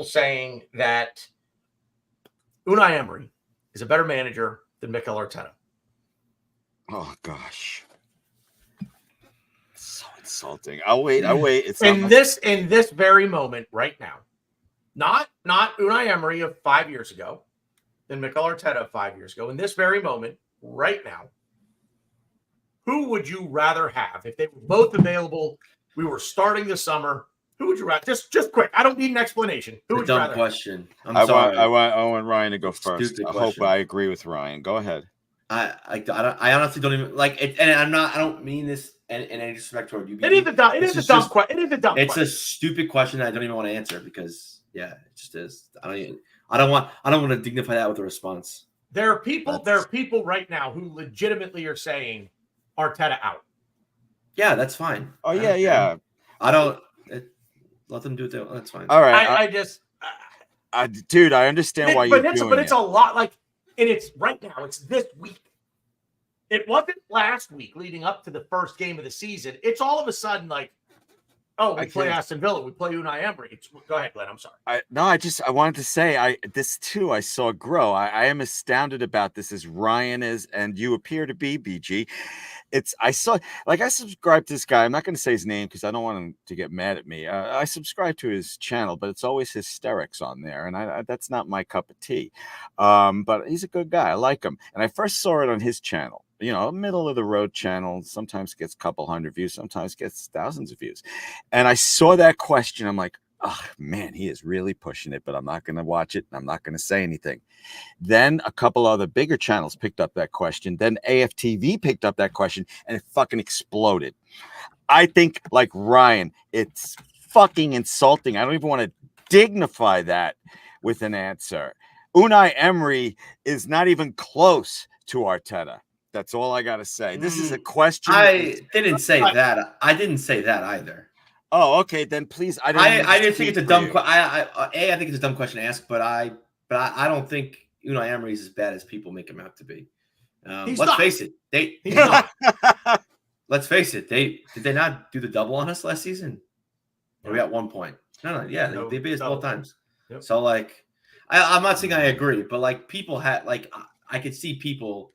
saying that Unai Emery is a better manager than Mikel Arteta. Oh gosh, so insulting. I'll wait. It's in this very moment right now. Not Unai Emery of 5 years ago, than Mikel Arteta of 5 years ago. In this very moment, right now, who would you rather have if they were both available? We were starting the summer. Who would you rather? Just quick. I don't need an explanation. Who would you rather? Question. I want Ryan to go first. Stupid I question. hope I agree with Ryan. Go ahead. I honestly don't even like it, and I don't mean this in any disrespect toward you. It is a dumb question. It's a stupid question that I don't even want to answer because it just is. I don't want to dignify that with a response. There are people right now who legitimately are saying Arteta out. Yeah, that's fine. Oh yeah. I don't let them do it. That's fine. All right. Dude, I understand why you're doing it. But it's a lot and it's right now. It's this week. It wasn't last week leading up to the first game of the season. It's all of a sudden we play Aston Villa. We play Unai Emery. Go ahead, Glenn. I'm sorry. I wanted to say I saw grow. I am astounded about this as Ryan is, and you appear to be, BG. I subscribe to this guy. I'm not going to say his name because I don't want him to get mad at me. I subscribe to his channel, but it's always hysterics on there, and that's not my cup of tea. But he's a good guy. I like him, and I first saw it on his channel. Middle of the road channel. Sometimes gets a couple hundred views, sometimes gets thousands of views. And I saw that question. I'm like, oh man, he is really pushing it, but I'm not going to watch it. And I'm not going to say anything. Then a couple other bigger channels picked up that question. Then AFTV picked up that question and it fucking exploded. I think like Ryan, it's fucking insulting. I don't even want to dignify that with an answer. Unai Emery is not even close to Arteta. That's all I got to say. This is a question. I didn't say that. I didn't say that either. Oh, okay. Then please. I didn't think it's a dumb question. I think it's a dumb question to ask, but I don't think Unai Emery is as bad as people make him out to be. Let's face it. Let's face it. Did they not do the double on us last season? Or we got 1 point? No. Yeah, they beat us both times. Yep. So I'm not saying I agree, but people had I could see people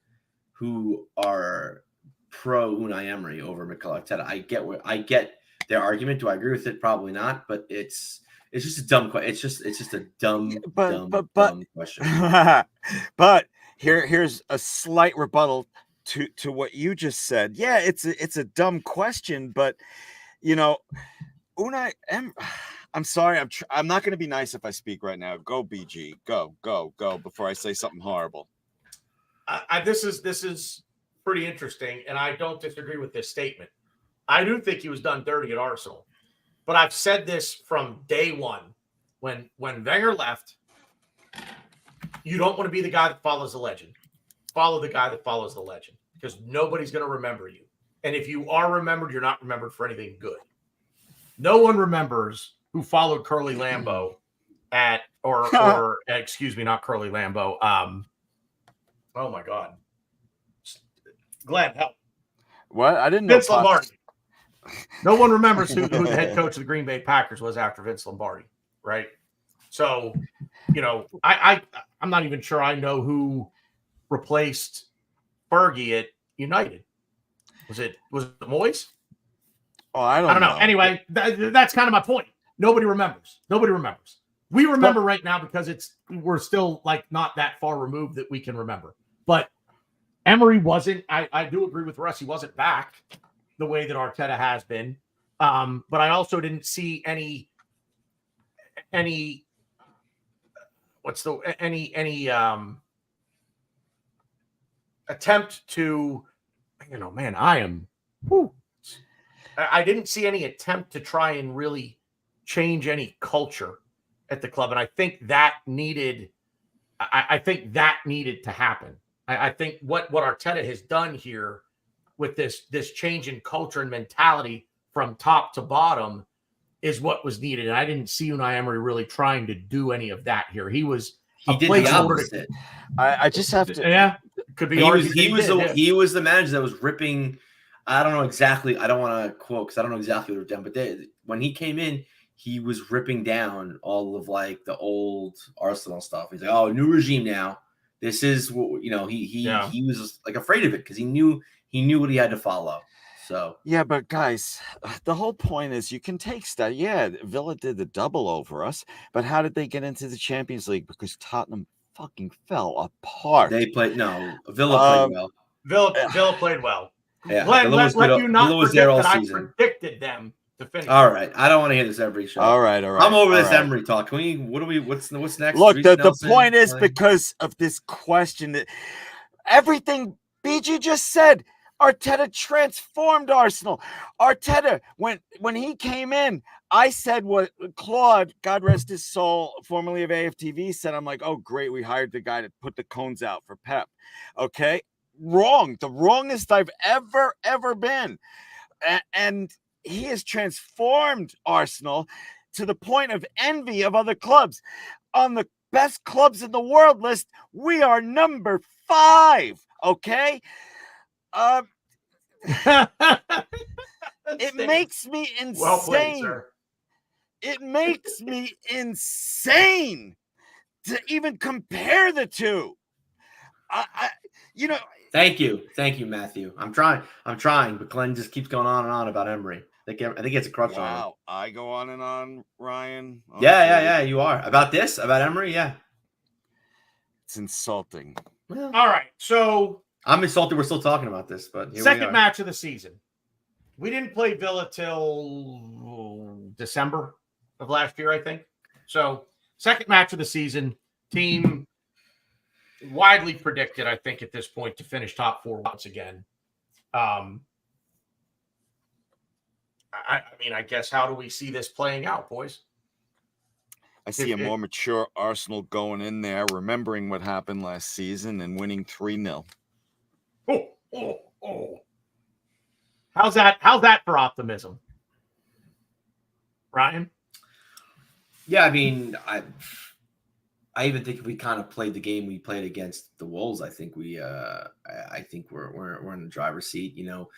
who are pro Unai Emery over Mikel Arteta. I get their argument. Do I agree with it? Probably not. But it's just a dumb question. It's just a dumb question. But here's a slight rebuttal to what you just said. Yeah, it's a dumb question, but Unai Emery. I'm sorry. I'm not going to be nice if I speak right now. Go BG. Go before I say something horrible. This is pretty interesting, and I don't disagree with this statement. I do think he was done dirty at Arsenal, but I've said this from day one. When Wenger left, you don't want to be the guy that follows the legend. Follow the guy that follows the legend because nobody's going to remember you. And if you are remembered, you're not remembered for anything good. No one remembers who followed Curly Lambeau excuse me, not Curly Lambeau. Oh my God, Glenn, help! What? I didn't know. Vince Lombardi. No one remembers who the head coach of the Green Bay Packers was after Vince Lombardi, right? So, I'm not even sure I know who replaced Fergie at United. Was it Moyes? Oh, I don't know. Anyway, that's kind of my point. Nobody remembers. We remember right now because we're still not that far removed that we can remember. But Emery wasn't. I do agree with Russ. He wasn't back the way that Arteta has been. But I also didn't see any attempt to, I didn't see any attempt to try and really change any culture at the club. And I think that needed to happen. I think what Arteta has done here with this change in culture and mentality from top to bottom is what was needed. And I didn't see Unai Emery really trying to do any of that here. He did the opposite. I just have to. Yeah, could be. He was the manager that was ripping. I don't know exactly. I don't want to quote because I don't know exactly what they've done. But when he came in, he was ripping down all of like the old Arsenal stuff. He's like, "Oh, new regime now. This is what he was like afraid of it because he knew what he had to follow." So yeah, but guys, the whole point is you can take that. Yeah, Villa did the double over us, but how did they get into the Champions League? Because Tottenham fucking fell apart. they played Villa played well. Villa played well. Yeah, Glenn, Villa was good. let you not Villa was forget there all that season. I predicted them to finish. All right, I don't want to hear this every show. All right. I'm over all this right. Emery talk. Can we? What's next? Look, Reece the Nelson, point is like, because of this question that everything BG just said, Arteta transformed Arsenal. Arteta, when he came in, I said what Claude, God rest his soul, formerly of AFTV, said. I'm like, oh, great, we hired the guy to put the cones out for Pep. Okay, wrong, the wrongest I've ever been, and he has transformed Arsenal to the point of envy of other clubs. On the best clubs in the world list, we are number 5. Okay. It makes me insane. Well played, sir. It makes me insane to even compare the two. Thank you, Matthew. I'm trying, but Glenn just keeps going on and on about Emery. I think he gets a crush on him. Wow, I go on and on, Ryan. Okay. Yeah, you are about Emery. Yeah, it's insulting. Well, all right, so I'm insulted we're still talking about this, but second match of the season. We didn't play Villa till December of last year, I think. So second match of the season, team widely predicted, I think, at this point to finish top 4 once again. I mean, I guess, how do we see this playing out, boys? I see a more mature Arsenal going in there, remembering what happened last season and winning 3-0. Oh. How's that for optimism? Ryan? Yeah, I mean, I even think if we kind of played the game we played against the Wolves, I think we're in the driver's seat. You know,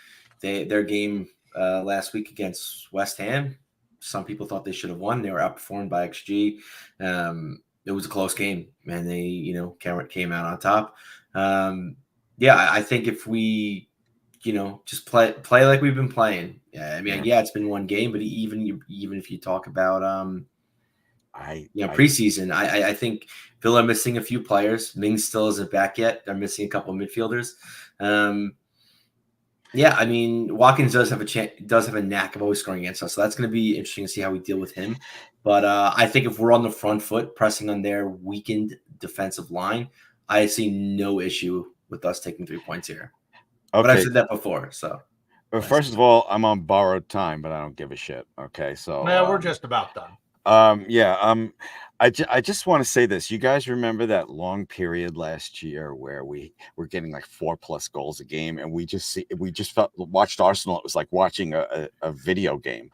their game last week against West Ham, some people thought they should have won. They were outperformed by XG. It was a close game, and they came out on top. I think if we just play like we've been playing. Yeah, I mean, it's been one game, but even if you talk about preseason, I think Villa are missing a few players. Mings still isn't back yet. They're missing a couple of midfielders. I mean, Watkins does have a knack of always scoring against us, so that's going to be interesting to see how we deal with him. But I think if we're on the front foot, pressing on their weakened defensive line, I see no issue with us taking 3 points here. Okay. But I've said that before, so. Well, first of all, I'm on borrowed time, but I don't give a shit. Okay, so we're just about done. I just want to say this. You guys remember that long period last year where we were getting like 4+ goals a game, and we just watched Arsenal. It was like watching a video game.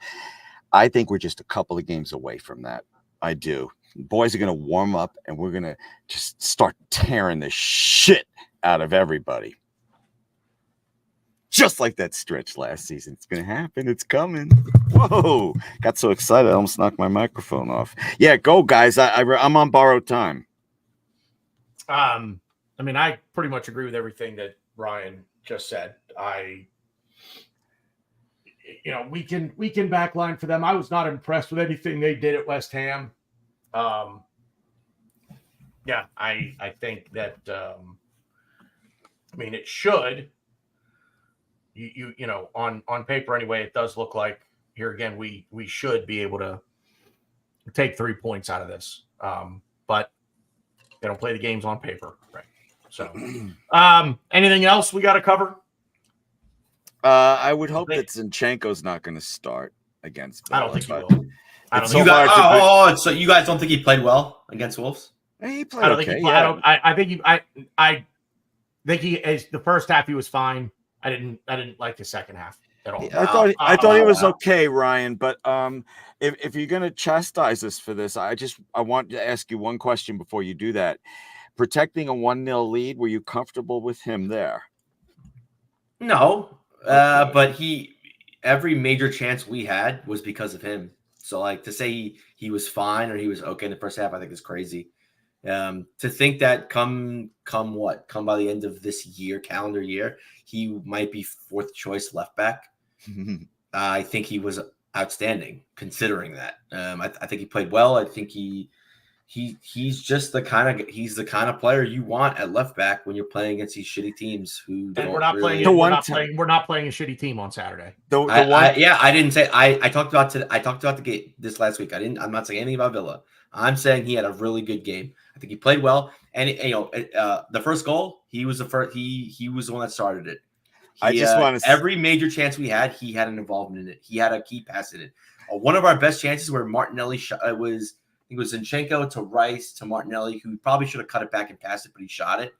I think we're just a couple of games away from that. I do. Boys are going to warm up, and we're going to just start tearing the shit out of everybody. Just like that stretch last season. It's going to happen. It's coming. Whoa. Got so excited. I almost knocked my microphone off. Yeah, go, guys. I'm on borrowed time. I mean, I pretty much agree with everything that Ryan just said. We can backline for them. I was not impressed with anything they did at West Ham. I think that, it should. On paper anyway, it does look like here again we should be able to take 3 points out of this. But they don't play the games on paper, right? So, anything else we got to cover? I would hope that Zinchenko's not going to start against Villa. I don't think he will. So you guys don't think he played well against Wolves? He played okay. I think he is the first half he was fine. I didn't like the second half at all. I thought he was okay, Ryan. But if you're gonna chastise us for this, I want to ask you one question before you do that. Protecting a 1-0 lead, were you comfortable with him there? No, but every major chance we had was because of him. So like to say he was fine or he was okay in the first half, I think is crazy. To think that come by the end of this calendar year, he might be fourth choice left back. I think he was outstanding considering that. I think he played well. I think he's just the kind of player you want at left back when you're playing against these shitty teams who. And we're not playing a shitty team on Saturday. I didn't say I talked about the game this last week. I'm not saying anything about Villa. I'm saying he had a really good game. I think he played well, and the first goal, he was the first. He was the one that started it. I just want to every major chance we had, he had an involvement in it. He had a key pass in it. One of our best chances where Martinelli was Zinchenko to Rice to Martinelli, who probably should have cut it back and passed it, but he shot it.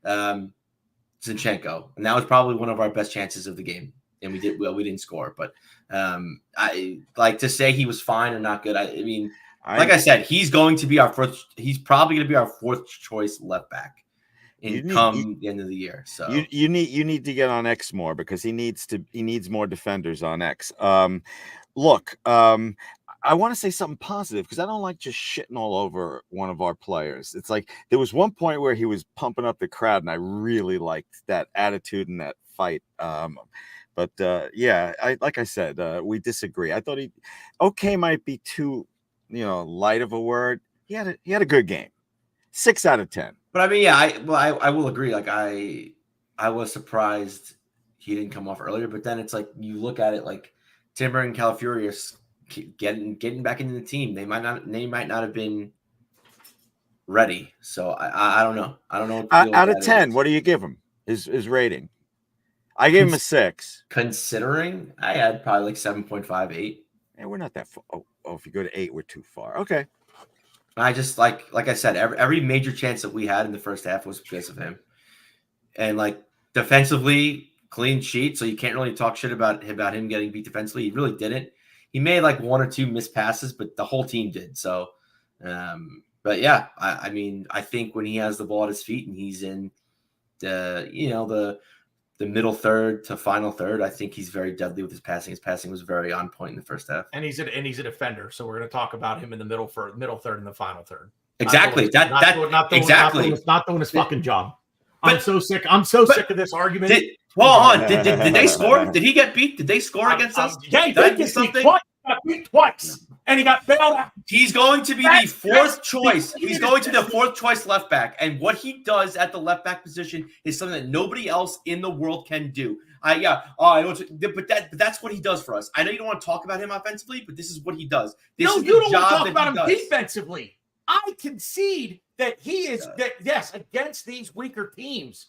Zinchenko, and that was probably one of our best chances of the game, and we didn't score. But I like to say he was fine or not good. I mean. Like I said, he's going to be our first. He's probably going to be our fourth choice left back the end of the year. So you need to get on X more because he needs more defenders on X. Look, I want to say something positive because I don't like just shitting all over one of our players. It's like there was one point where he was pumping up the crowd, and I really liked that attitude and that fight. But like I said, we disagree. I thought okay might be too. Light of a word. He had a good game. 6 out of 10. But I mean, I will agree. Like I was surprised he didn't come off earlier. But then it's like you look at it like Timber and Calafiorius getting back into the team. They might not have been ready. So I don't know. I don't know. Out of 10, what do you give him? His rating? I gave him a 6. Considering I had probably like 7.58. Yeah, we're not that far. Oh, if you go to 8, we're too far. Okay. I just like I said, every major chance that we had in the first half was because of him. And like defensively, clean sheet, so you can't really talk shit about him getting beat defensively. He really didn't. He made like 1 or 2 missed passes, but the whole team did. So, but yeah, I mean, I think when he has the ball at his feet and he's in the middle third to final third, I think he's very deadly with his passing. His passing was very on point in the first half. And he's a defender, so we're going to talk about him in the middle third and the final third. Exactly. Not doing his fucking job. I'm so sick of this argument. Did they score? Did he get beat? Did they score against us? Yeah, he did get beat twice. Got beat twice, and he got bailed out. He's going to be the fourth choice. He's going to be the fourth choice left back, and what he does at the left back position is something that nobody else in the world can do. I know, but that's what he does for us. I know you don't want to talk about him offensively, but this is what he does. You don't want to talk about him defensively. I concede that he is yes against these weaker teams.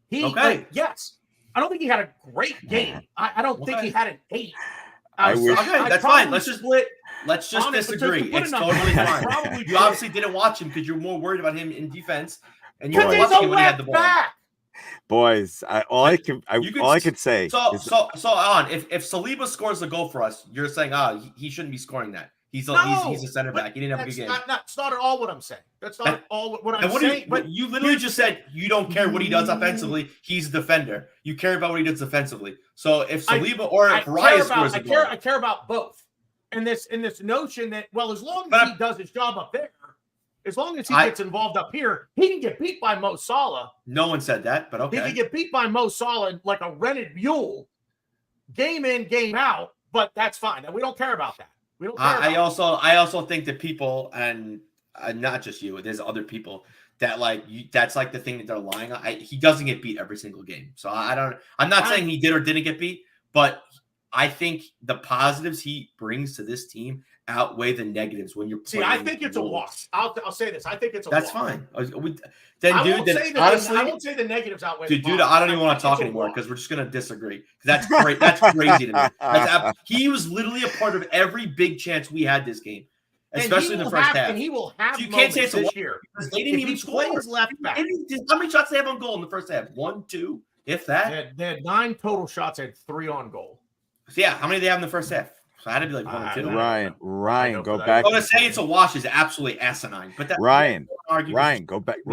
Yes, I don't think he had a great game. I don't think he had an 8. That's fine. Let's just disagree. It's totally fine. You obviously didn't watch him because you're more worried about him in defense, and you were watching him when he had the ball. Boys, all I could say. So on. If Saliba scores a goal for us, you're saying, he shouldn't be scoring that. He's a center back. He didn't have a good game. That's not at all what I'm saying. That's not at all what I'm saying. But you literally just said you don't care what he does offensively. He's a defender. You care about what he does defensively. So if Saliba or if Raya scores a goal, I care about both. And this notion that as long as he does his job up there, as long as he gets involved up here, he can get beat by Mo Salah. No one said that, but okay. He can get beat by Mo Salah like a rented mule, game in, game out. But that's fine. And we don't care about that. I also think that people, and not just you, there's other people that that's like the thing that they're lying on. He doesn't get beat every single game. So I'm not saying he did or didn't get beat, but I think the positives he brings to this team outweigh the negatives when you're playing. I think it's a wash. I'll say this. I think it's a wash. That's fine. I won't say the negatives outweigh the dude, I don't even want to talk anymore because we're just going to disagree. That's great. That's crazy to me. He was literally a part of every big chance we had this game, especially in the first half. And he will have you can't say it's this year. They didn't even score. Left back. How many shots did they have on goal in the first half? 1, 2, if that? They had 9 total shots, had 3 on goal. So yeah, how many did they have in the first half? So I had to be like 1 or 2. Ryan, go back. To say it's a wash is absolutely asinine. But that Ryan, go back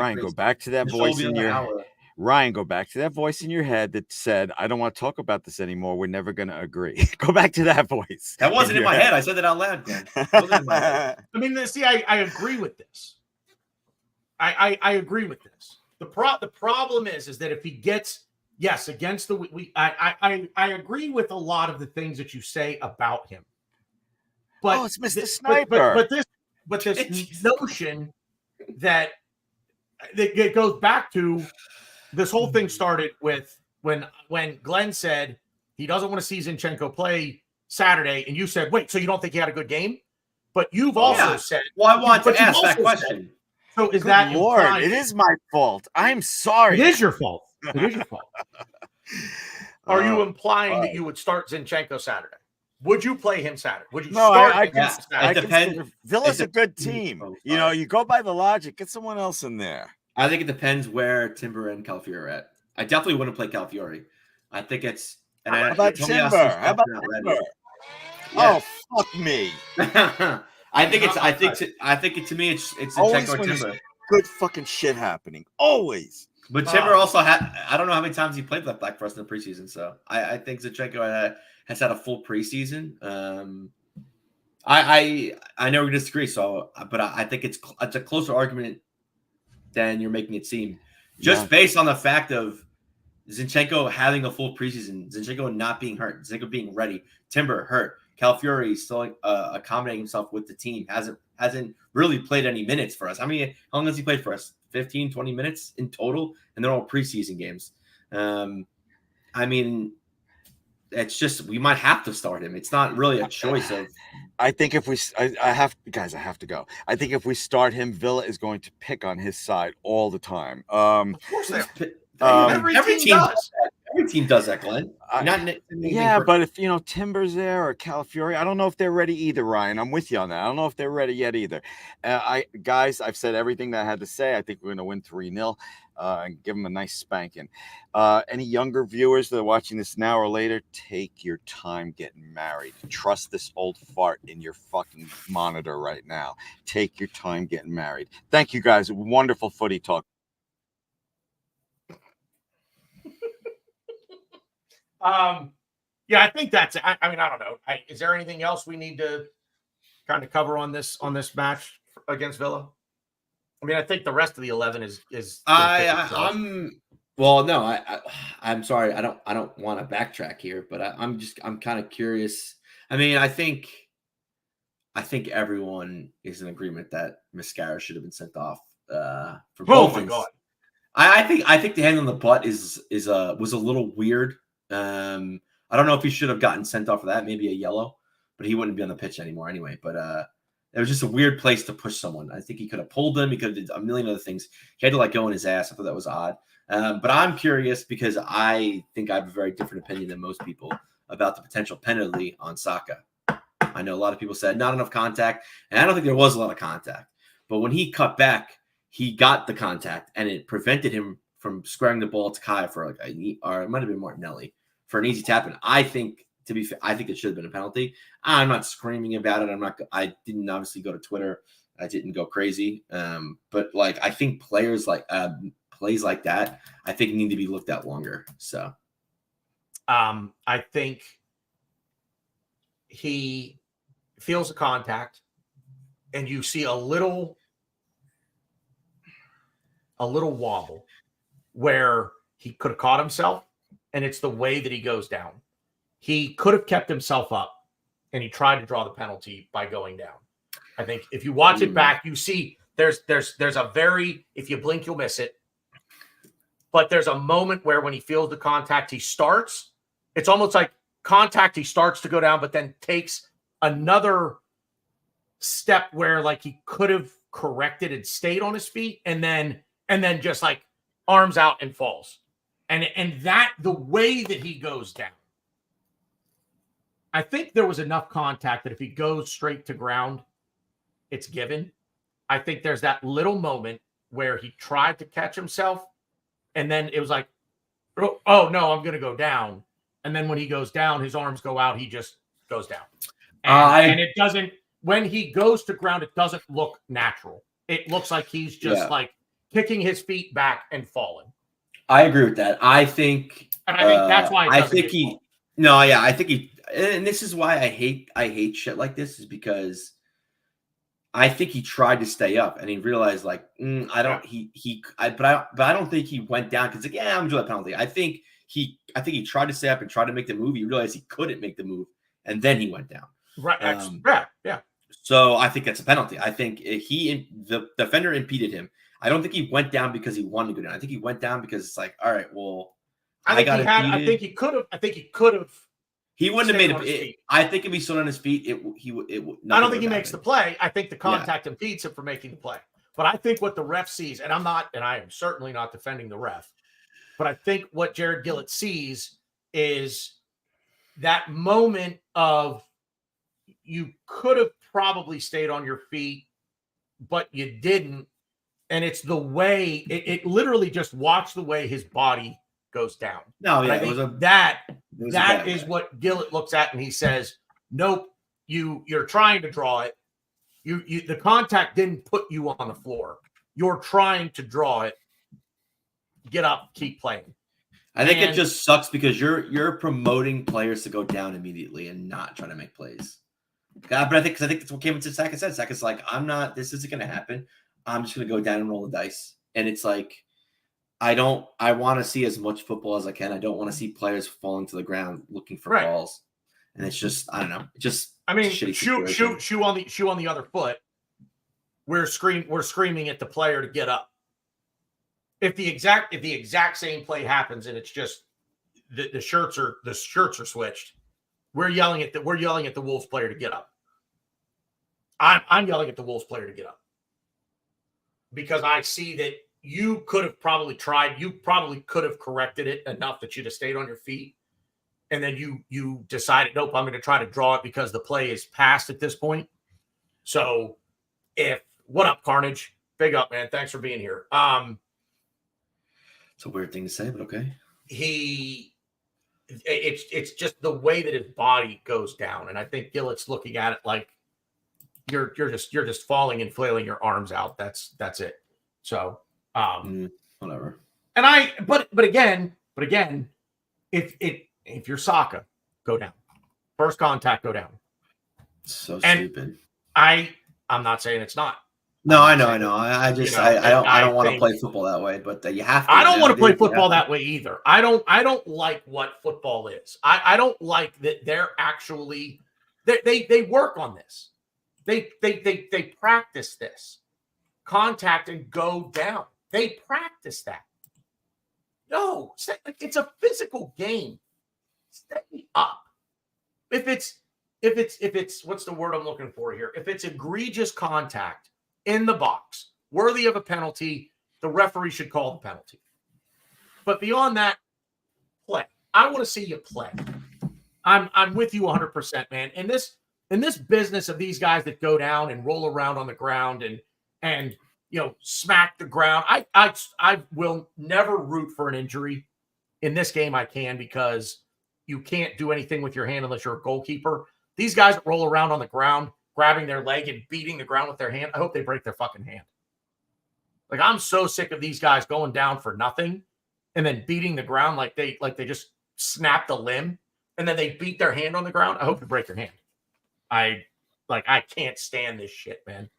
to that voice in your Ryan, go back to that voice in your head that said, I don't want to talk about this anymore. We're never going to agree. Go back to that voice. That wasn't in my head. I said that out loud, Glenn. It wasn't in my head. I mean, see, I agree with this. I agree with this. The problem is that if he gets against I agree with a lot of the things that you say about him. But it's Mr. Sniper. But this notion that it goes back to this whole thing started with when Glenn said he doesn't want to see Zinchenko play Saturday, and you said, wait, so you don't think he had a good game? But you've also said, well, I want to ask that question. So is Good that Lord, implied? it is my fault. I'm sorry. It is your fault. It is your fault. Are you implying that you would start Zinchenko Saturday? Would you play him Saturday? Would you start him Saturday? It depends. Villa's a good team. You know, you go by the logic. Get someone else in there. I think it depends where Timber and Calafiori are at. I definitely wouldn't play Calafiori. I think it's. And How about Timber? How about Timber? Yeah. Oh, fuck me. I think to me it's Zinchenko or Timber. Good fucking shit happening. Always. But Timber also had. I don't know how many times he played left back for us in the preseason. So I think Zinchenko has had a full preseason. I know we disagree. So, but I think it's a closer argument than you're making it seem, just based on the fact of Zinchenko having a full preseason, Zinchenko not being hurt, Zinchenko being ready, Timber hurt, Calafiori still accommodating himself with the team, hasn't really played any minutes for us. How long has he played for us? 15, 20 minutes in total, and they're all preseason games. I mean, it's just we might have to start him. It's not really a choice of. I think if I have to go. I think if we start him, Villa is going to pick on his side all the time. Of course they are. Every team does that. Every team does that, Glenn. But if Timber's there or Calafiori, I don't know if they're ready either, Ryan. I'm with you on that. I don't know if they're ready yet either. I've said everything that I had to say. I think we're going to win 3-0 and give them a nice spanking. Any younger viewers that are watching this now or later, take your time getting married. Trust this old fart in your fucking monitor right now. Take your time getting married. Thank you, guys. Wonderful footy talk. I think that's. I mean, I don't know. Is there anything else we need to kind of cover on this match against Villa? I mean, I think the rest of the 11 is. I'm sorry. I don't want to backtrack here, but I'm kind of curious. I mean, I think everyone is in agreement that Mascara should have been sent off. For both things. God. I think the hand on the butt was a little weird. I don't know if he should have gotten sent off for that, maybe a yellow, but he wouldn't be on the pitch anymore anyway. But it was just a weird place to push someone. I think he could have pulled him. He could have did a million other things. He had to let go in his ass. I thought that was odd. But I'm curious because I think I have a very different opinion than most people about the potential penalty on Saka. I know a lot of people said not enough contact, and I don't think there was a lot of contact. But when he cut back, he got the contact, and it prevented him from squaring the ball to Kai for or it might have been Martinelli for an easy tap. And I think, to be fair, I think it should have been a penalty. I'm not screaming about it. I didn't obviously go to Twitter. I didn't go crazy. But I think plays like that, I think need to be looked at longer. So, I think he feels the contact, and you see a little wobble where he could have caught himself, and it's the way that he goes down. He could have kept himself up, and he tried to draw the penalty by going down. I think if you watch it back, you see there's a very, if you blink, you'll miss it. But there's a moment where when he feels the contact, he starts. It's almost like contact, he starts to go down, but then takes another step where he could have corrected and stayed on his feet, and then just arms out and falls. And that the way that he goes down, I think there was enough contact that if he goes straight to ground, it's given. I think there's that little moment where he tried to catch himself, and then it was like, oh no, I'm going to go down. And then when he goes down, his arms go out. He just goes down. And it doesn't, when he goes to ground, it doesn't look natural. It looks like he's just kicking his feet back and falling. I agree with that. I think, and I think that's why I think he. No, yeah, I think he. And this is why I hate shit like this, is because I think he tried to stay up and he realized like I don't but I don't think he went down because like I'm gonna do that penalty. I think he tried to stay up and try to make the move. He realized he couldn't make the move and then he went down. Right. Yeah. So I think that's a penalty. I think the defender impeded him. I don't think he went down because he wanted to go down. I think he went down because it's like, all right, well, I think he could have. He wouldn't have made it. I think if he stood on his feet, he would. I don't think he makes the play. I think the contact impedes him from making the play. But I think what the ref sees, and I am certainly not defending the ref, but I think what Jared Gillett sees is that moment of you could have probably stayed on your feet, but you didn't. And it's the way it literally just watch the way his body goes down. No, yeah, I think that is what Gillett looks at, and he says, "Nope, you're trying to draw it. The contact didn't put you on the floor. You're trying to draw it. Get up, keep playing." I think it just sucks because you're promoting players to go down immediately and not trying to make plays. But I think that's what came into Saka said. Saka's like, this isn't going to happen. I'm just going to go down and roll the dice. And it's like, I want to see as much football as I can. I don't want to see players falling to the ground looking for balls. And it's just, I don't know. Shoe on the other foot. We're screaming at the player to get up. If the exact same play happens and it's just the shirts are switched, we're yelling at the Wolves player to get up. I'm yelling at the Wolves player to get up because I see that you could have probably tried. You probably could have corrected it enough that you'd have stayed on your feet, and then you decided, nope, I'm going to try to draw it because the play is past at this point. So, what up, Carnage? Big up, man. Thanks for being here. It's a weird thing to say, but okay. It's just the way that his body goes down, and I think Gillett's looking at it like you're just falling and flailing your arms out. That's it. So whatever. And but again, if you're Saka, go down. First contact, go down. So stupid. I'm not saying it's not. No, I know. I don't want to play football that way, but you have to. I don't want to play football that way either. I don't like what football is. I don't like that they're actually they work on this. They practice this. Contact and go down. They practice that. No, it's a physical game. Stay up. If it's what's the word I'm looking for here? If it's egregious contact in the box, worthy of a penalty, the referee should call the penalty. But beyond that, play. I want to see you play. I'm with you 100%, man. In this business of these guys that go down and roll around on the ground and smack the ground, I will never root for an injury. In this game, I can, because you can't do anything with your hand unless you're a goalkeeper. These guys that roll around on the ground, grabbing their leg and beating the ground with their hand, I hope they break their fucking hand. Like, I'm so sick of these guys going down for nothing and then beating the ground like they just snapped a limb and then they beat their hand on the ground. I hope you break your hand. I can't stand this shit, man.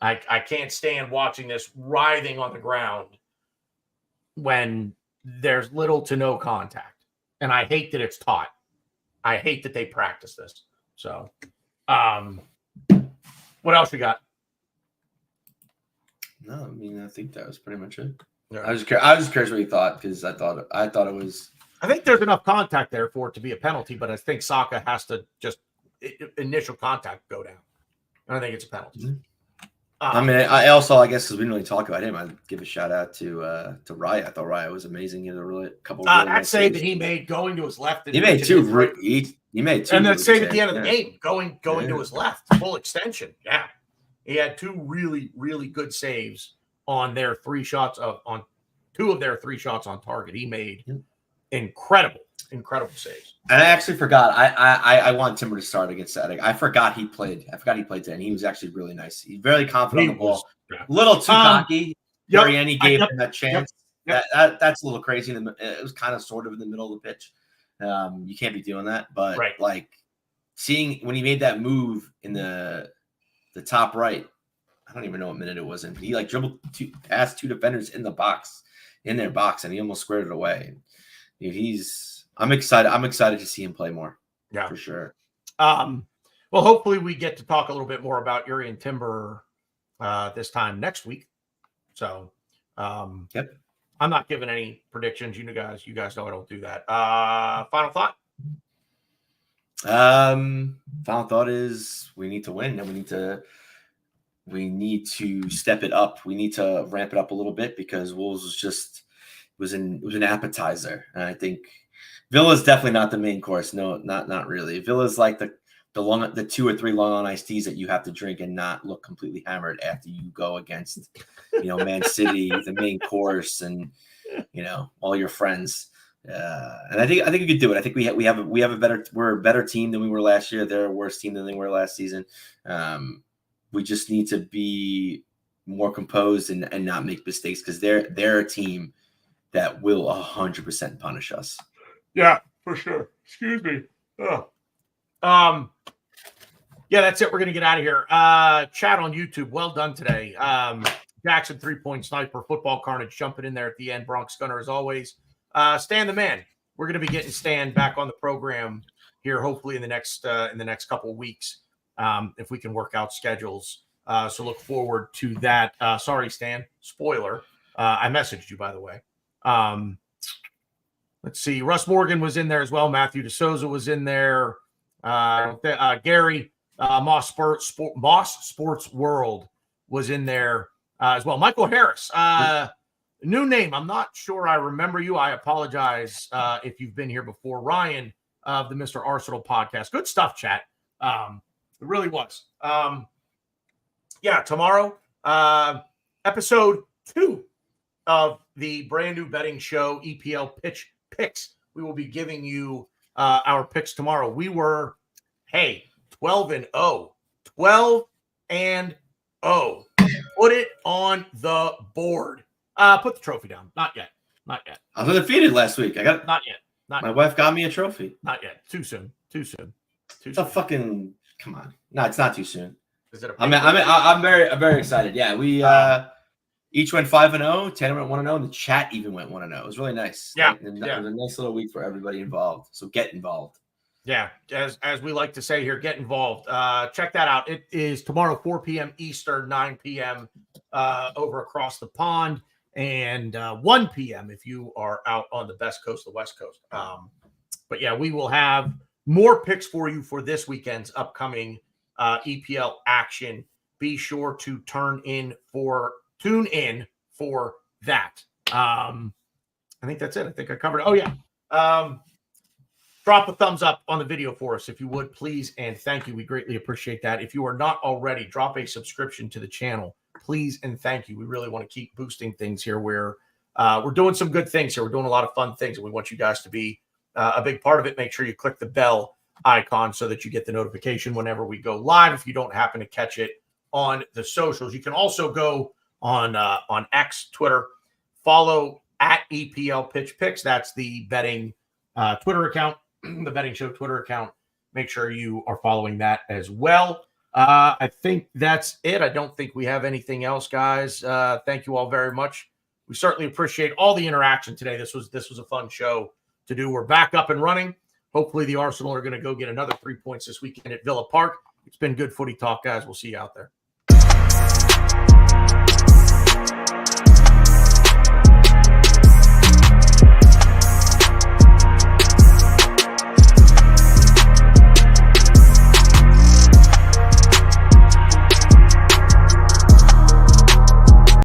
I can't stand watching this writhing on the ground when there's little to no contact. And I hate that it's taught. I hate that they practice this. So, what else we got? No, I mean, I think that was pretty much it. Yeah. I was just curious what you thought, because I thought it was. I think there's enough contact there for it to be a penalty, but I think Saka has to just initial contact go down. And I think it's a penalty. Mm-hmm. I mean, I guess because we didn't really talk about him, I'd give a shout out to Raya. I thought Raya was amazing. He had a couple. That save that he made going to his left. He made two. He made two. And that save at the end of the game going to his left, full extension. Yeah, he had two really, really good saves on their three shots on two of their three shots on target. He made incredible saves. And I actually forgot. I want Timber to start against Sadik. I forgot he played today, and he was actually really nice. He's very confident on the ball. A little too cocky. He gave him that chance. That's a little crazy. It was kind of sort of in the middle of the pitch. You can't be doing that, but like seeing when he made that move in the top right, I don't even know what minute it was in. He like dribbled past 2 defenders in their box, and he almost squared it away. Dude, I'm excited. I'm excited to see him play more. Yeah, for sure. Well, hopefully we get to talk a little bit more about Uri and Timber this time next week. So, yep. I'm not giving any predictions. You guys know I don't do that. Final thought. Final thought is we need to win, and we need to step it up. We need to ramp it up a little bit because Wolves was an appetizer, and I think Villa's definitely not the main course. No, not really. Villa's like the 2 or 3 long on iced teas that you have to drink and not look completely hammered after you go against, Man City, the main course, and all your friends. And I think we could do it. I think we're a better team than we were last year. They're a worse team than they were last season. We just need to be more composed and not make mistakes because they're a team that will 100% punish us. Yeah, for sure. Excuse me. Oh. Yeah, that's it. We're gonna get out of here. Chat on YouTube. Well done today. Jackson 3-point sniper, football carnage jumping in there at the end. Bronx Gunner as always. Stan the man. We're gonna be getting Stan back on the program here, hopefully in the next couple of weeks, if we can work out schedules. So look forward to that. Sorry, Stan. Spoiler. I messaged you, by the way. Let's see. Russ Morgan was in there as well. Matthew DeSouza was in there. Gary Moss Sports World was in there as well. Michael Harris, new name. I'm not sure I remember you. I apologize if you've been here before. Ryan of the Mr. Arsenal podcast. Good stuff, chat. It really was. Tomorrow, episode 2 of the brand new betting show, EPL Pitch Picks. We will be giving you our picks tomorrow. We were, 12-0. 12-0. Put it on the board. Put the trophy down. Not yet. I was undefeated last week. Not yet. My wife got me a trophy. Not yet. Too soon. It's a fucking come on. No, it's not too soon. Is it I'm very excited. Yeah, we each went 5-0. Tanner went 1-0, and the chat even went 1-0. It was really nice. Yeah, It was a nice little week for everybody involved. So get involved. Yeah, as we like to say here, get involved. Check that out. It is tomorrow, 4 p.m. Eastern, 9 p.m. Over across the pond, and 1 p.m. if you are out on the best coast, the West Coast. But yeah, we will have more picks for you for this weekend's upcoming EPL action. Be sure to tune in for that. I think that's it. I think I covered it. Oh yeah. Drop a thumbs up on the video for us if you would, please, and thank you. We greatly appreciate that. If you are not already, drop a subscription to the channel, please, and thank you. We really want to keep boosting things here. We're doing some good things here. We're doing a lot of fun things, and we want you guys to be a big part of it. Make sure you click the bell icon so that you get the notification whenever we go live. If you don't happen to catch it on the socials, you can also go on X, Twitter, follow at EPL Pitch Picks. That's the betting Twitter account, the betting show Twitter account. Make sure you are following that as well. I think that's it. I don't think we have anything else, guys. Thank you all very much. We certainly appreciate all the interaction today. This was a fun show to do. We're back up and running. Hopefully the Arsenal are going to go get another 3 points this weekend at Villa Park. It's been good footy talk, guys. We'll see you out there.